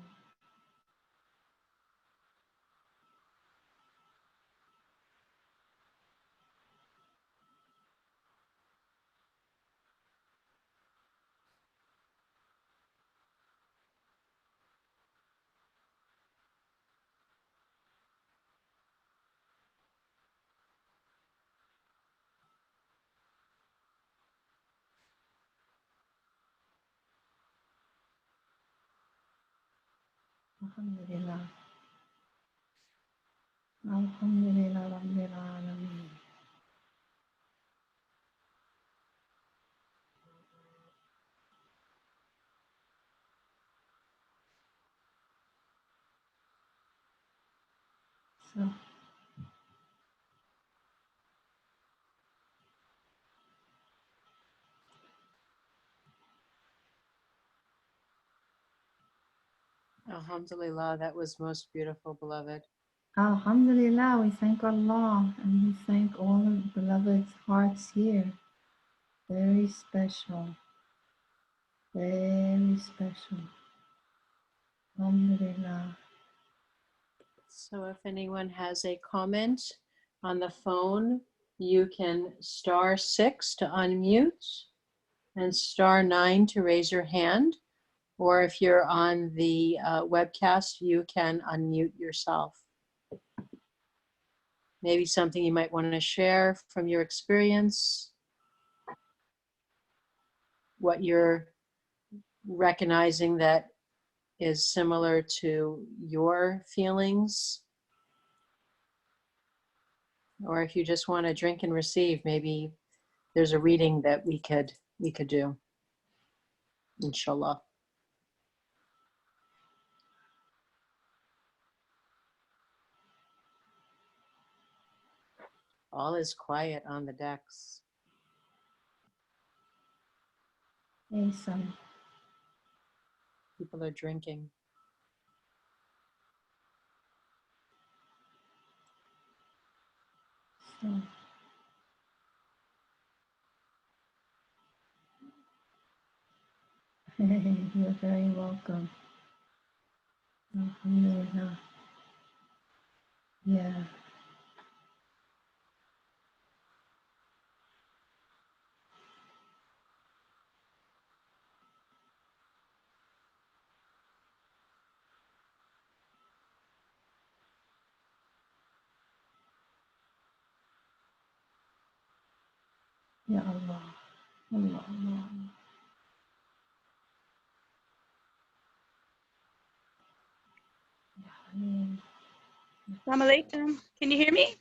Alhamdulillah. Alhamdulillah Rabbil Alameen. So, Alhamdulillah, that was most beautiful, beloved. Alhamdulillah, we thank Allah and we thank all of the beloved's hearts here. Very special. Very special. Alhamdulillah. So if anyone has a comment on the phone, you can *6 to unmute and *9 to raise your hand. Or if you're on the webcast, you can unmute yourself. Maybe something you might want to share from your experience, what you're recognizing that is similar to your feelings. Or if you just want to drink and receive, maybe there's a reading that we could do, inshallah. All is quiet on the decks. Hey, son. People are drinking. So, you're very welcome. Alhamdulillah. Yeah. Ya Allah. Allah, Allah. Assalamu alaikum. Can you hear me?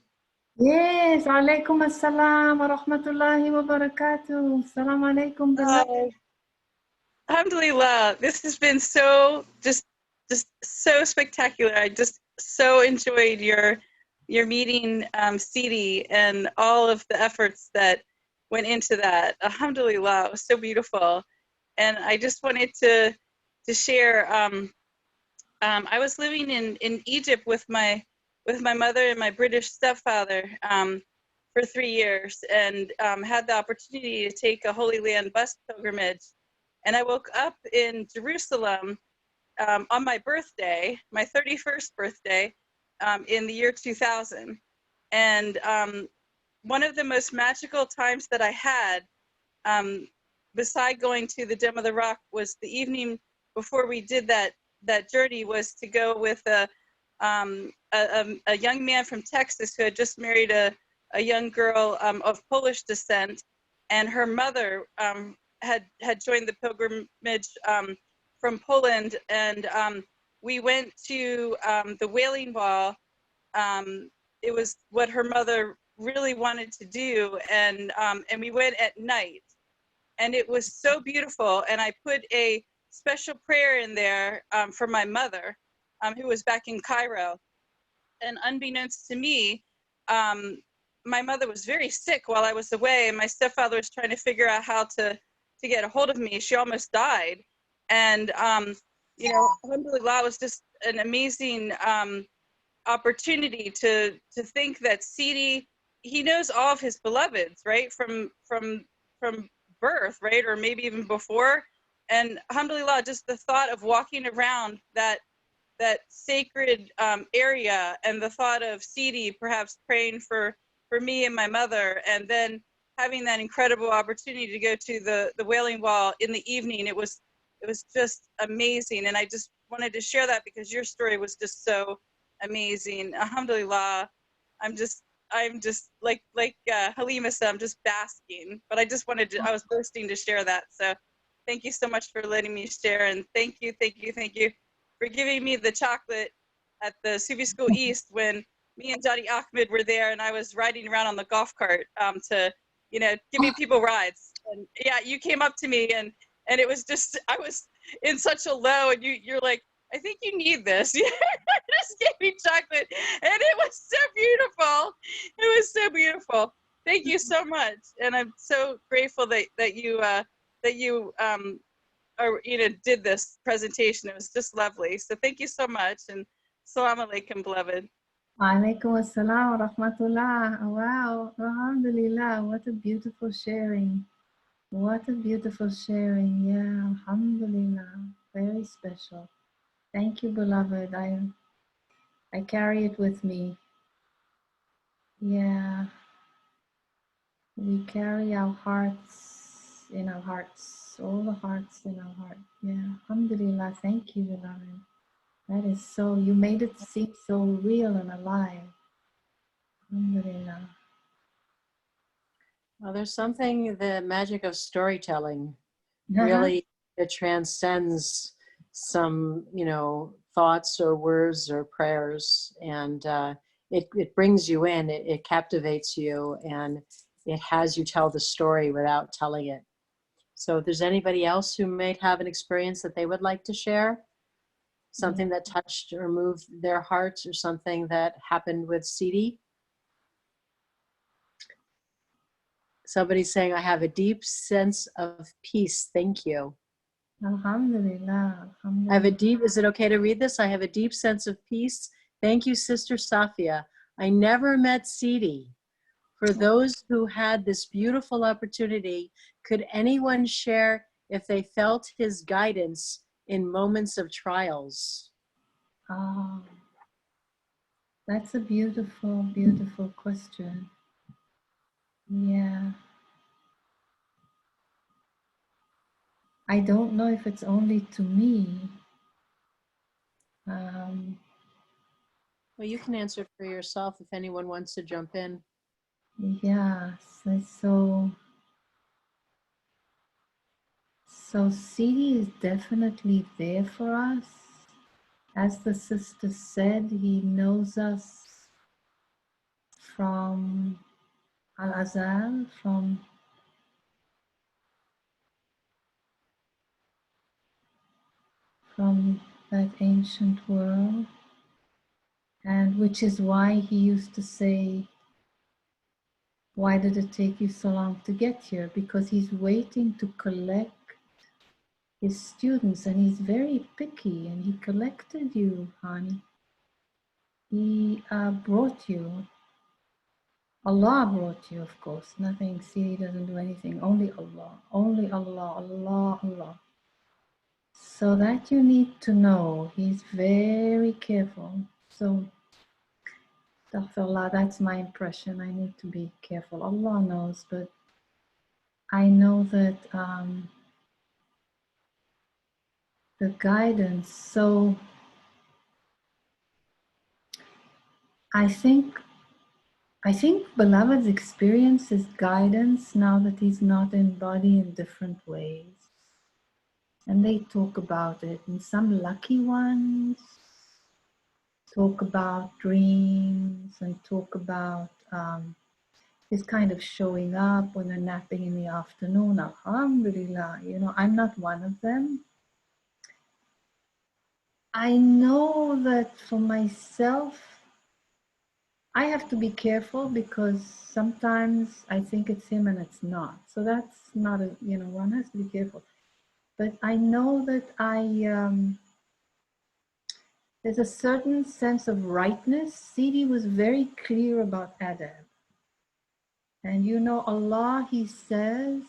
Yes, alaikum assalam wa rahmatullahi wa barakatuh. Assalamu alaikum, beloved. Alhamdulillah. This has been so just so spectacular. I just so enjoyed your meeting Sidi and all of the efforts that went into that. Alhamdulillah. It was so beautiful. And I just wanted to share I was living in Egypt with my mother and my British stepfather. for 3 years and had the opportunity to take a Holy Land bus pilgrimage. And I woke up in Jerusalem on my birthday, my 31st birthday, in the year 2000. And one of the most magical times that I had, beside going to the Dome of the Rock, was the evening before we did that journey, was to go with a young man from Texas who had just married a young girl of Polish descent, and her mother had joined the pilgrimage from Poland, and we went to the Wailing Wall. It was what her mother really wanted to do, and we went at night, and it was so beautiful. And I put a special prayer in there for my mother, who was back in Cairo. And unbeknownst to me, my mother was very sick while I was away, and my stepfather was trying to figure out how to get a hold of me. She almost died. And, you know, alhamdulillah, was just an amazing opportunity to think that Sidi, he knows all of his beloveds, right? From birth, right? Or maybe even before. And alhamdulillah, just the thought of walking around that sacred area, and the thought of Sidi perhaps praying for me and my mother, and then having that incredible opportunity to go to the Wailing Wall in the evening, it was just amazing. And I just wanted to share that because your story was just so amazing. Alhamdulillah, I'm just like Halima said, I'm just basking, but I just wanted to, I was bursting to share that. So thank you so much for letting me share, and thank you for giving me the chocolate at the Sufi School East when me and Johnny Ahmed were there, and I was riding around on the golf cart to, you know, giving people rides. And yeah, you came up to me, and it was just, I was in such a low, and you're like, I think you need this. You just gave me chocolate, and it was so beautiful. It was so beautiful. Thank you so much, and I'm so grateful that you or, you know, did this presentation. It was just lovely. So thank you so much, and Assalamu alaikum, beloved. Alaikum assalam wa rahmatullah. Wow, alhamdulillah, what a beautiful sharing. What a beautiful sharing. Yeah, alhamdulillah, very special. Thank you, beloved. I carry it with me. Yeah, we carry our hearts in our hearts, all the hearts in our heart. Yeah, alhamdulillah, thank you, beloved. That is so, you made it seem so real and alive. Alhamdulillah. Well, there's something, the magic of storytelling really, it transcends some, you know, thoughts or words or prayers, and it brings you in, it captivates you, and it has you tell the story without telling it. So if there's anybody else who may have an experience that they would like to share, something that touched or moved their hearts, or something that happened with Sidi. Somebody's saying, I have a deep sense of peace. Thank you. Alhamdulillah. I have a deep, is it okay to read this? I have a deep sense of peace. Thank you, Sister Safiyyah. I never met Sidi. For those who had this beautiful opportunity, could anyone share if they felt his guidance in moments of trials? Oh, that's a beautiful, beautiful question. Yeah. I don't know if it's only to me. Well, you can answer for yourself if anyone wants to jump in. Yes, so Sidi is definitely there for us. As the sister said, he knows us from Al-Azal, from that ancient world, and which is why he used to say, why did it take you so long to get here? Because he's waiting to collect his students, and he's very picky, and he collected you, honey. He brought you. Allah brought you, of course. Nothing, Sidi doesn't do anything. Only Allah. Only Allah, Allah, Allah. So that you need to know. He's very careful. So, astaghfirullah, that's my impression. I need to be careful. Allah knows, but I know that the guidance. So, I think Beloved's experience is guidance now that he's not in body in different ways. And they talk about it. And some lucky ones talk about dreams and talk about this kind of showing up when they're napping in the afternoon. Alhamdulillah, I'm not one of them. I know that for myself, I have to be careful because sometimes I think it's him and it's not. So that's not one has to be careful. But I know that there's a certain sense of rightness. Sidi was very clear about adab. And Allah, He says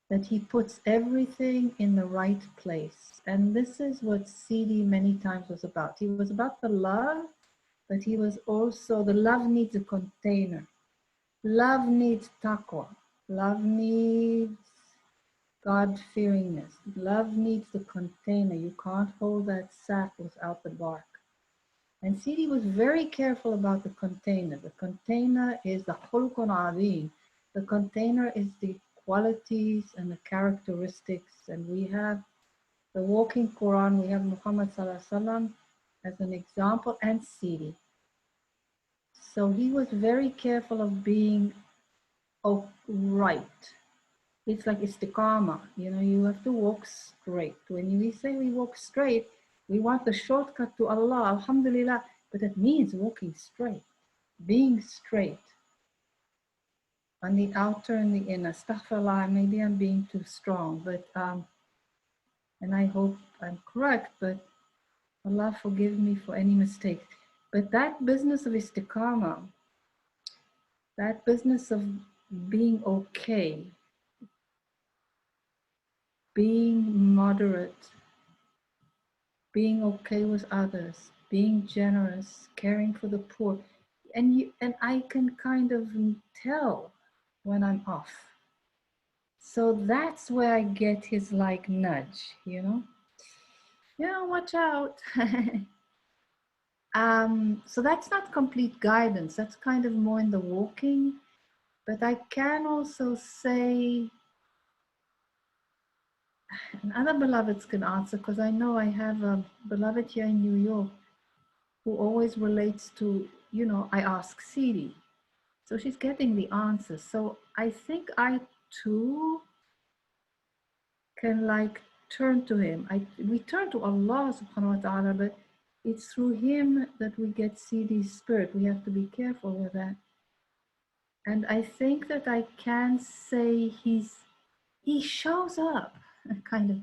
that He puts everything in the right place. And this is what Sidi many times was about. He was about the love, but he was also, the love needs a container. Love needs taqwa. Love needs God-fearingness. Love needs the container. You can't hold that sack without the bark. And Sidi was very careful about the container. The container is the khulqun azim. The container is the qualities and the characteristics. And we have the walking Quran. We have Muhammad Sallallahu Alaihi Wasallam as an example, and Sidi. So he was very careful of being right. It's like istiqama, you have to walk straight. When we say we walk straight, we want the shortcut to Allah, alhamdulillah, but it means walking straight, being straight on the outer and the inner. Astaghfirullah, maybe I'm being too strong, but and I hope I'm correct, but Allah forgive me for any mistake. But that business of istiqama, that business of being okay, being moderate, being okay with others, being generous, caring for the poor. And I can kind of tell when I'm off. So that's where I get his like nudge, watch out. So that's not complete guidance. That's kind of more in the walking. But I can also say, and other beloveds can answer, because I know I have a beloved here in New York who always relates to, I ask Sidi. So she's getting the answers. So I think I too can like turn to him. We turn to Allah subhanahu wa ta'ala, but it's through him that we get Sidi's spirit. We have to be careful with that. And I think that I can say he shows up kind of.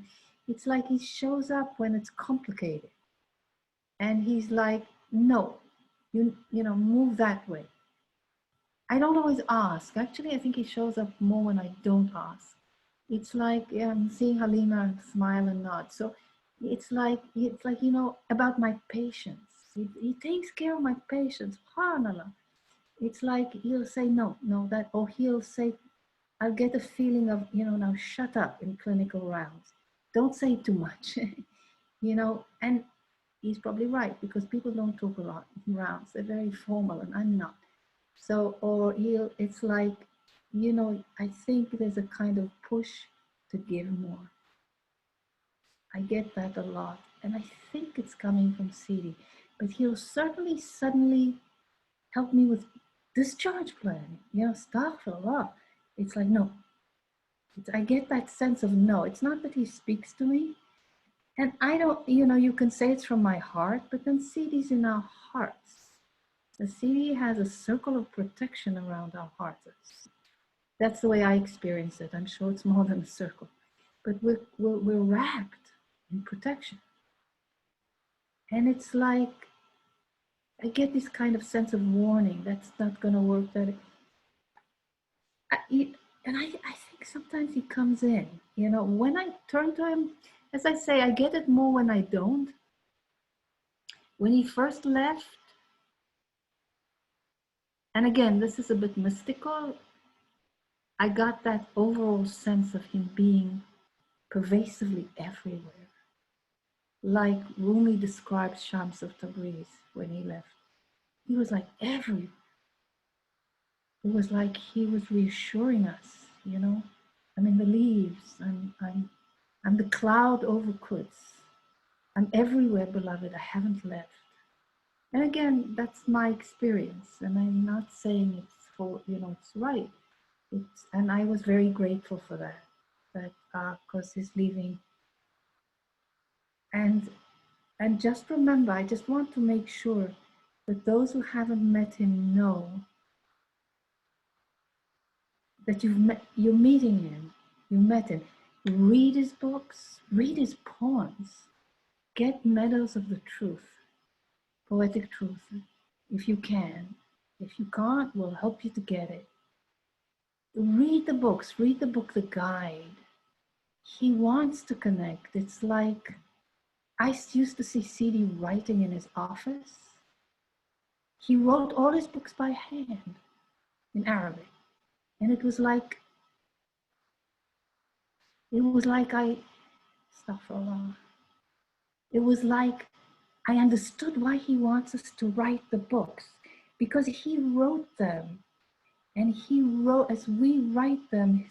It's like he shows up when it's complicated. And he's like, no, you move that way. I don't always ask. Actually, I think he shows up more when I don't ask. It's like seeing Halima smile and nod. So it's like about my patience. He takes care of my patience. SubhanAllah. It's like he'll say no, that, or he'll say, I'll get a feeling of, now shut up in clinical rounds. Don't say too much, and he's probably right, because people don't talk a lot in rounds. They're very formal, and I'm not. So, or it's like, I think there's a kind of push to give more. I get that a lot. And I think it's coming from Sidi. But he'll certainly suddenly help me with discharge planning. Astaghfirullah. It's like, no. I get that sense of no. It's not that he speaks to me. And I don't, you can say it's from my heart, but then Sidi's in our hearts. The Sidi has a circle of protection around our hearts. That's the way I experience it. I'm sure it's more than a circle. But we're wrapped in protection. And it's like, I get this kind of sense of warning that's not going to work. And I think sometimes he comes in, you know, when I turn to him, as I say, I get it more when I don't. When he first left, and again, this is a bit mystical, I got that overall sense of him being pervasively everywhere. Like Rumi describes Shams of Tabriz when he left. He was like everywhere. It was like he was reassuring us, you know. I'm in the leaves. I'm the cloud over Quds. I'm everywhere, beloved. I haven't left. And again, that's my experience, and I'm not saying it's for, you know, it's right. And I was very grateful for that because he's leaving. And just remember, I just want to make sure that those who haven't met him know that you're meeting him, you met him. Read his books, read his poems, get medals of the truth, poetic truth, if you can. If you can't, we'll help you to get it. Read the books, read the book, The Guide. He wants to connect. It's like, I used to see Sidi writing in his office. He wrote all his books by hand in Arabic. And it was like astaghfirullah. It was like I understood why he wants us to write the books, because he wrote them. And he wrote, as we write them,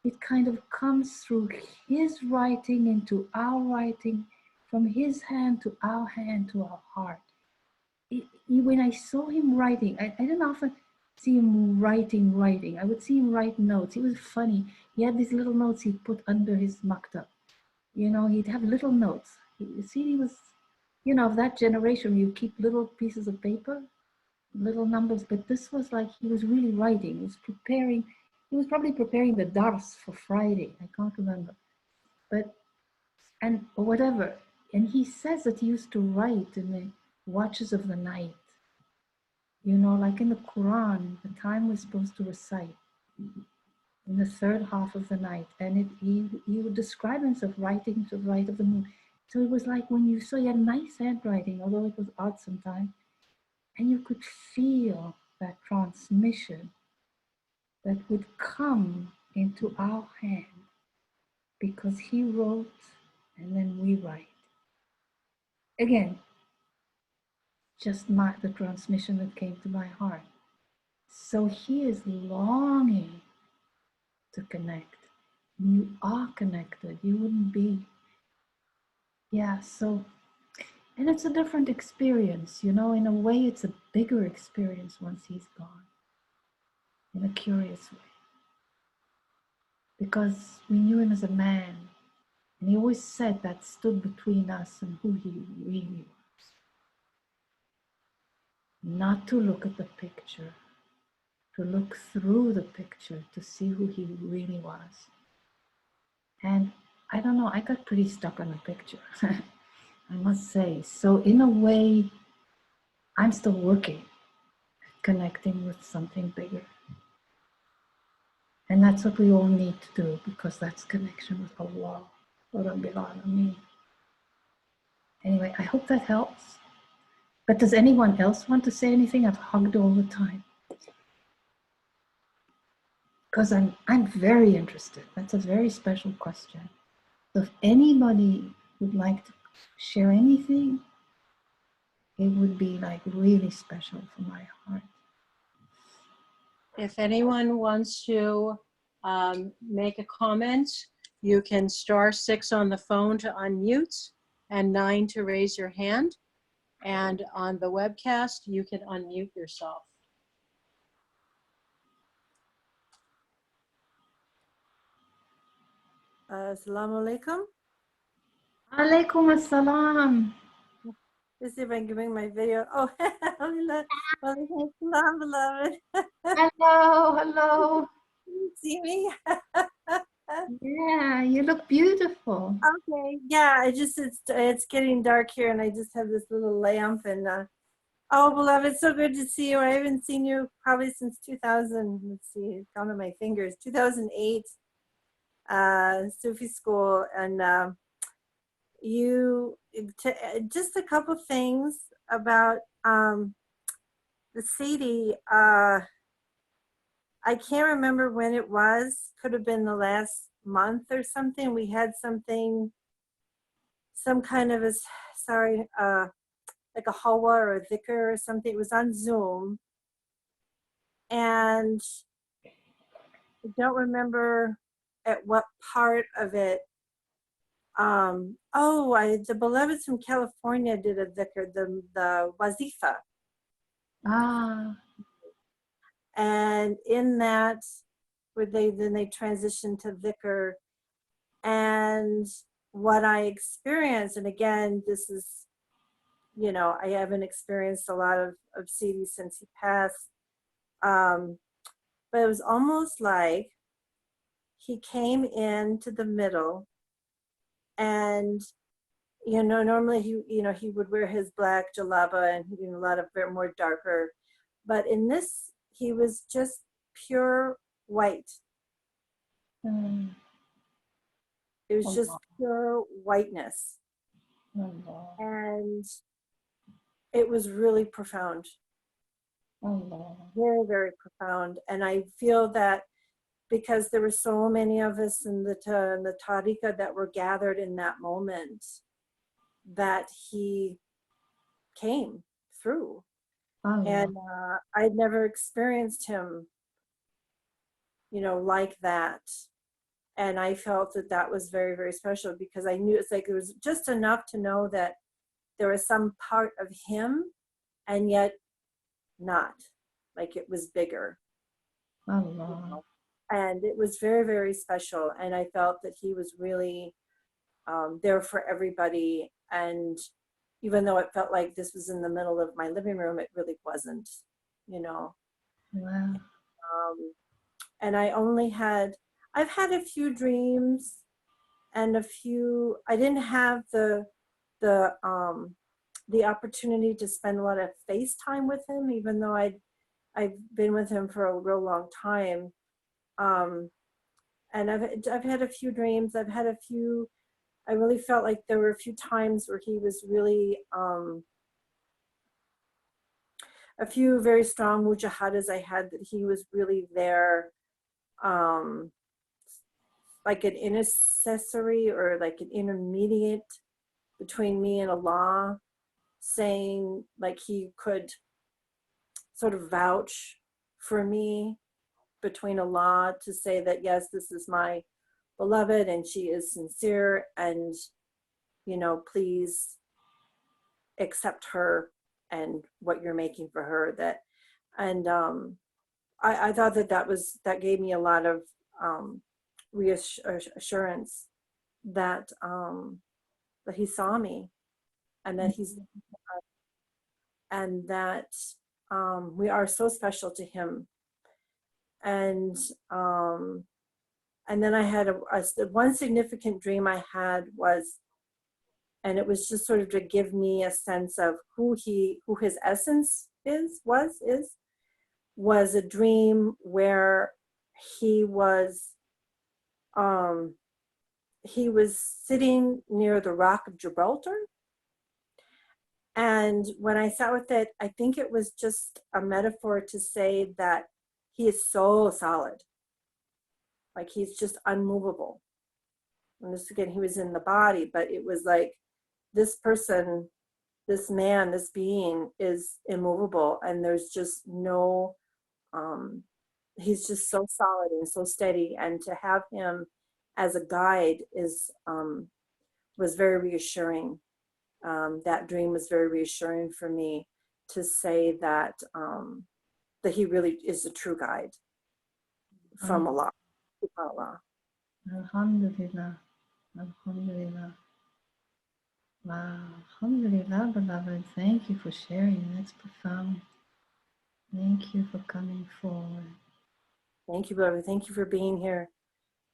it kind of comes through his writing into our writing, from his hand to our heart. When I saw him writing, I didn't often see him writing. I would see him write notes. He was funny. He had these little notes he'd put under his maktab. You know, he'd have little notes. He was, you know, of that generation, you keep little pieces of paper, little numbers, but this was like he was really writing. He was probably preparing the dars for Friday. I can't remember. Or whatever. And he says that he used to write in the watches of the night. You know, like in the Quran, the time we're supposed to recite in the third half of the night. And he would describe himself writing to the light of the moon. So it was like when you saw, he had nice handwriting, although it was odd sometimes. And you could feel that transmission that would come into our hand, because he wrote and then we write. Again, just the transmission that came to my heart. So he is longing to connect. You are connected. You wouldn't be. Yeah, so, and it's a different experience, you know, in a way it's a bigger experience once he's gone, in a curious way. Because we knew him as a man, and he always said that stood between us and who he really was. Not to look at the picture, to look through the picture to see who he really was. And I don't know, I got pretty stuck on the picture, I must say. So in a way, I'm still working, connecting with something bigger. And that's what we all need to do, because that's connection with Allah. Anyway, I hope that helps. But does anyone else want to say anything? I've hugged all the time. Because I'm very interested. That's a very special question. So if anybody would like to share anything, it would be like really special for my heart. If anyone wants to make a comment, you can *6 on the phone to unmute and 9 to raise your hand. And on the webcast, you can unmute yourself. Assalamu alaikum. Alaikum assalam. Let's see if I can bring my video. Oh, alaikum assalam, beloved. Hello. See me? Yeah, you look beautiful. Okay. Yeah, it's getting dark here, and I just have this little lamp, and Oh, beloved, so good to see you. I haven't seen you probably since 2000. Let's see, count on my fingers. 2008, Sufi school, and you. Just a couple things about the Sidi. I can't remember when it was. Could have been the last month or something. We had something, some kind of a sorry. Like a halwa or a dhikr or something. It was on Zoom. And I don't remember at what part of it. The beloveds from California did a dhikr, the wazifa. Ah, And in that, where they transitioned to dhikr. And what I experienced, and again, this is, I haven't experienced a lot of Sidi since he passed. But it was almost like he came into the middle, and normally he would wear his black jalaba and a lot of very more darker, but in this he was just pure white. mm, It was just Allah, pure whiteness, Allah, and it was really profound, Allah. very, very profound. And I feel that because there were so many of us in the tariqah that were gathered in that moment, that he came through. Allah. And I'd never experienced him, like that. And I felt that that was very, very special, because I knew it's like there was just enough to know that there was some part of him, and yet not, like it was bigger. Allah. And it was very, very special. And I felt that he was really there for everybody. And even though it felt like this was in the middle of my living room, it really wasn't, Wow. And I've had a few dreams, and I didn't have the opportunity to spend a lot of face time with him, even though I've been with him for a real long time. And I've had a few dreams. I really felt like there were a few times where he was really, a few very strong mujahadas I had, that he was really there, like an intercessory or like an intermediate between me and Allah, saying like he could sort of vouch for me between Allah, to say that, yes, this is my beloved and she is sincere, and please accept her and what you're making for her. And I thought that gave me a lot of reassurance that that he saw me, and that that we are so special to him. And then I had one significant dream I had was, and it was just sort of to give me a sense of who his essence was a dream where he was sitting near the Rock of Gibraltar. And when I sat with it, I think it was just a metaphor to say that he is so solid, like he's just unmovable. And this, again, he was in the body, but it was like this person, this man, this being is immovable, and there's just no, he's just so solid and so steady. And to have him as a guide was very reassuring. That dream was very reassuring for me, to say that that he really is a true guide from Allah. Alhamdulillah. Alhamdulillah. Wow. Alhamdulillah, beloved. Thank you for sharing. That's profound. Thank you for coming forward. Thank you, brother. Thank you for being here.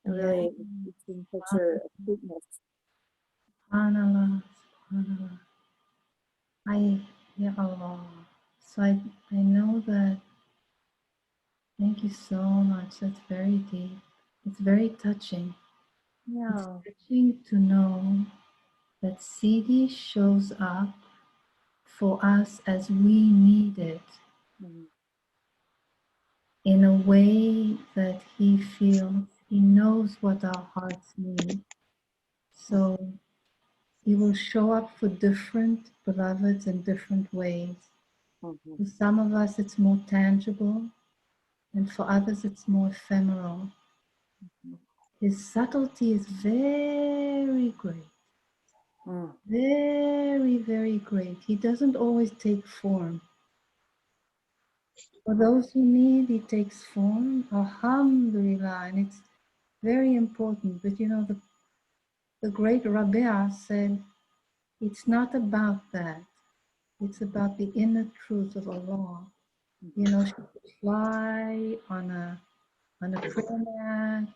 Really, it's been such a sweetness. SubhanAllah. SubhanAllah. Ya Allah. So I know that. Thank you so much. That's very deep. It's very touching. It's Yeah. touching to know that Sidi shows up for us as we need it, Mhm. in a way that he feels he knows what our hearts need. So he will show up for different beloveds in different ways. Mhm. For some of us, it's more tangible, and for others, it's more ephemeral. His subtlety is very great, Mm. very, very great. He doesn't always take form. For those who need, he takes form, alhamdulillah, and it's very important. But you know, the great Rabia said, it's not about that. It's about the inner truth of Allah. You know, she could fly on a prayer mat,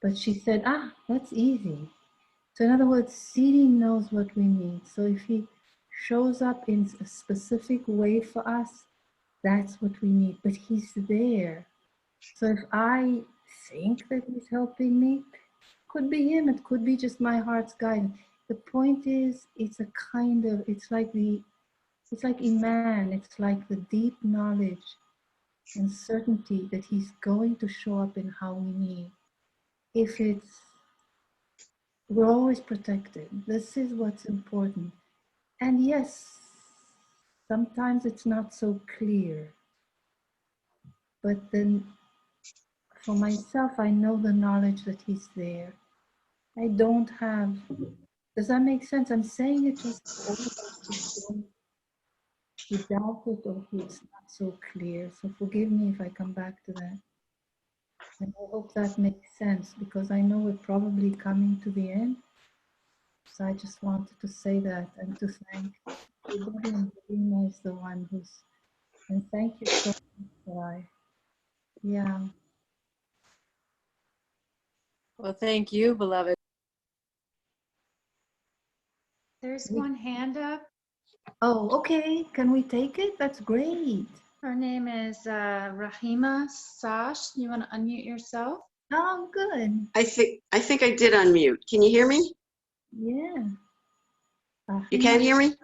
but she said, that's easy. So in other words, Sidi knows what we need. So if he shows up in a specific way for us, that's what we need. But he's there. So if I think that he's helping me, could be him, it could be just my heart's guidance. The point is, it's a kind of, it's like Iman, it's like the deep knowledge and certainty that he's going to show up in how we need. If it's, we're always protected. This is what's important. And yes, sometimes it's not so clear. But then for myself, I know the knowledge that he's there. I don't have, does that make sense? I'm saying it just for all of us who doubt it or who it's not so clear. So forgive me if I come back to that. And I hope that makes sense because I know we're probably coming to the end. So I just wanted to say that and to thank everybody, and Rima is the one who's, and thank you so much, Sai. Yeah. Well, thank you, beloved. There's one hand up. Oh, okay. Can we take it? That's great. Her name is Rahima Sash. You want to unmute yourself? Oh, good. I think I did unmute. Can you hear me? Yeah. You can hear me?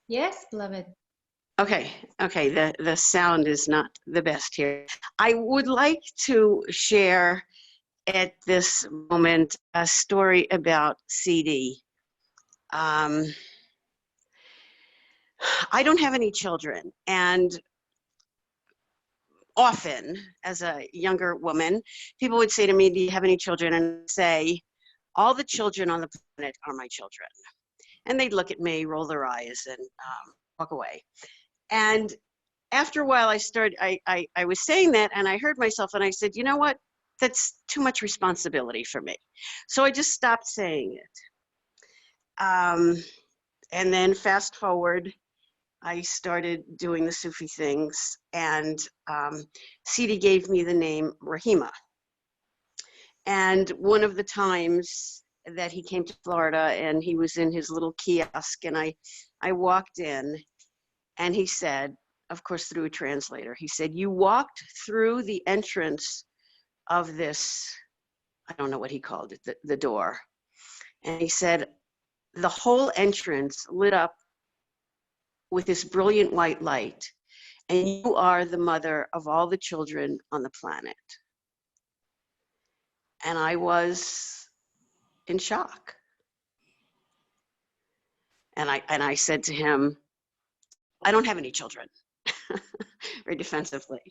Yes, beloved. Okay, the sound is not the best here. I would like to share at this moment a story about Sidi. I don't have any children, and often as a younger woman, people would say to me, do you have any children? And I'd say, all the children on the planet are my children. And they'd look at me, roll their eyes, and walk away. And after a while, I was saying that, and I heard myself, and I said, you know what? That's too much responsibility for me. So I just stopped saying it. And then fast forward, I started doing the Sufi things, and Sidi gave me the name Rahima. And one of the times that he came to Florida, and he was in his little kiosk, and I walked in, and he said, of course, through a translator, he said, you walked through the entrance of this, I don't know what he called it, the door. And he said, the whole entrance lit up with this brilliant white light. And you are the mother of all the children on the planet. And I was in shock. And I said to him, I don't have any children, very defensively.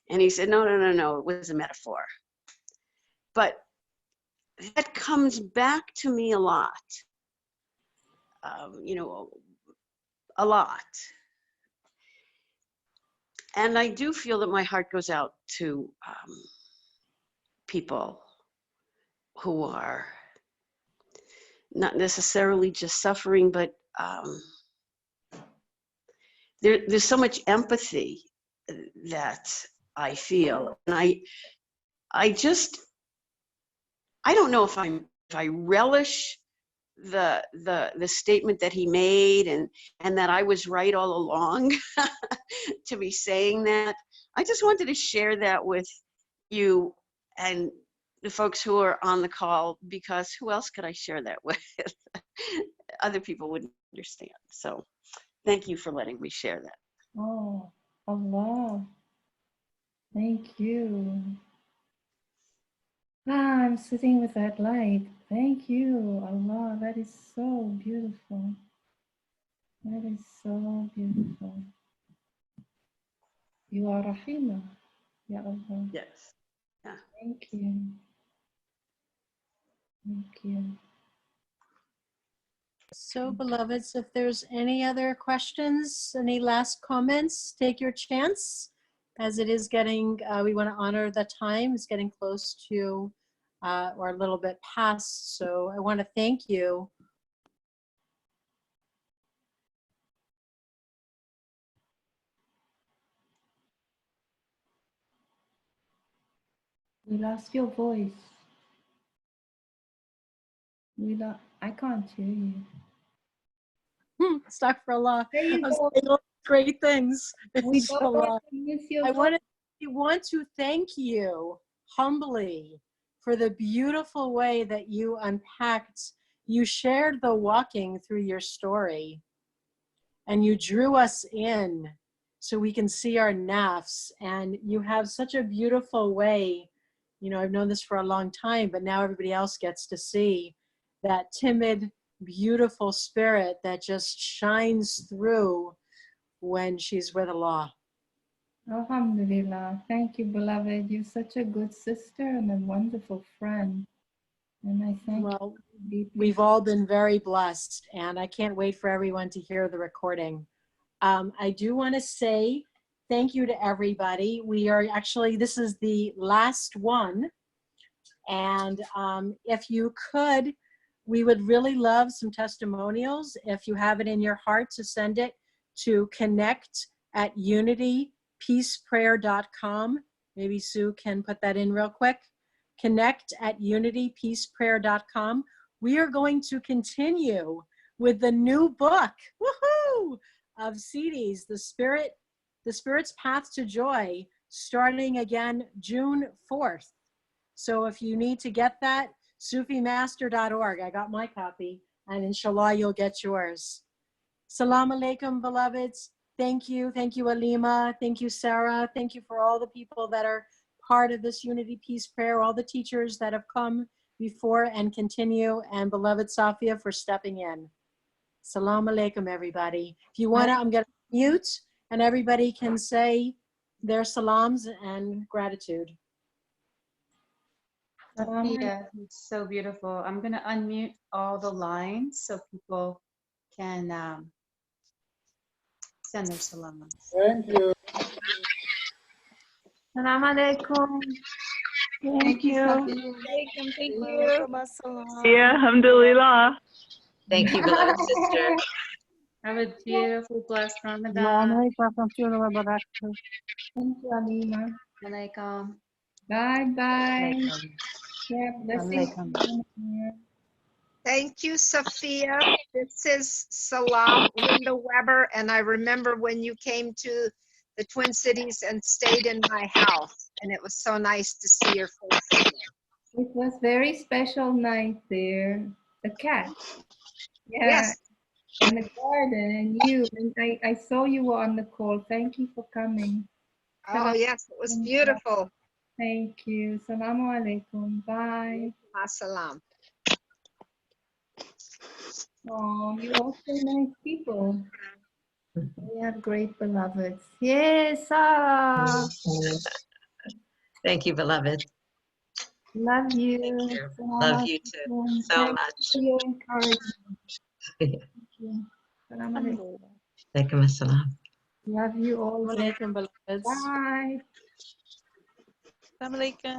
And he said, no, it was a metaphor. But that comes back to me a lot, a lot. And I do feel that my heart goes out to people who are not necessarily just suffering, but there's so much empathy that I feel. And I don't know if I relish the statement that he made, and that I was right all along to be saying that. I just wanted to share that with you and the folks who are on the call, because who else could I share that with? Other people wouldn't understand. So thank you for letting me share that. Oh, Allah. Thank you. Ah, I'm sitting with that light. Thank you, Allah. That is so beautiful. That is so beautiful. You are Rahima, Ya Allah. Yes. Yeah. Thank you. Thank you. So, beloveds, if there's any other questions, any last comments, take your chance. As it is getting, we want to honor the time. It's getting close to, or a little bit past. So I want to thank you. We lost your voice. I can't hear you. Astaghfirullah. There you I'm go. saying all great things. We don't want Inshallah. to miss your I voice. want to thank you humbly for the beautiful way that you unpacked, you shared the walking through your story, and you drew us in so we can see our nafs. And you have such a beautiful way, you know, I've known this for a long time, but now everybody else gets to see that timid, beautiful spirit that just shines through when she's with Allah. Alhamdulillah. Thank you, beloved. You're such a good sister and a wonderful friend. And I thank Well, you deeply. we've all been very blessed, and I can't wait for everyone to hear the recording. I do want to say thank you to everybody. We are actually, this is the last one. And if you could, we would really love some testimonials. If you have it in your heart, to send it to connect@unitypeaceprayer.com. Maybe Sue can put that in real quick. connect@unitypeaceprayer.com. We are going to continue with the new book, woohoo, of Sidi's, The Spirit's Path to Joy, starting again June 4th. So if you need to get that, sufimaster.org. I got my copy, and inshallah you'll get yours. Salam alaikum, beloveds. Thank you. Thank you, Alima. Thank you, Sarah. Thank you for all the people that are part of this Unity Peace Prayer, all the teachers that have come before and continue, and beloved Safiyyah for stepping in. Salam alaikum, everybody. If you want to, I'm going to mute, and everybody can say their salams and gratitude. Safiyyah, it's so beautiful. I'm going to unmute all the lines so people can send their salams. Thank you. Assalamu alaikum. Thank you. Thank you. Yeah, alhamdulillah. Thank you, beloved sister. Have a beautiful, blessed Ramadan. Thank you, Alima. Alaikum. Bye-bye. Yeah, blessings. Thank you, Safiyyah. This is Salam, Linda Weber, and I remember when you came to the Twin Cities and stayed in my house, and it was so nice to see your face again. It was very special night there. The cat. Yeah. Yes. And the garden and you. And I saw you were on the call. Thank you for coming. Oh, yes, it was beautiful. Thank you. Assalamu alaikum. Bye. Assalam. Oh, you all so nice people. We have great beloveds. Yes, Sarah. Thank you, beloved. Love you. Thank you. Assalamu Love you too alaikum. so Thank much. you for your encouragement. Thank you. Assalamu alaikum. Alaikum assalam. Love you all. Alaikum, beloveds. Bye. Assalamu alaikum.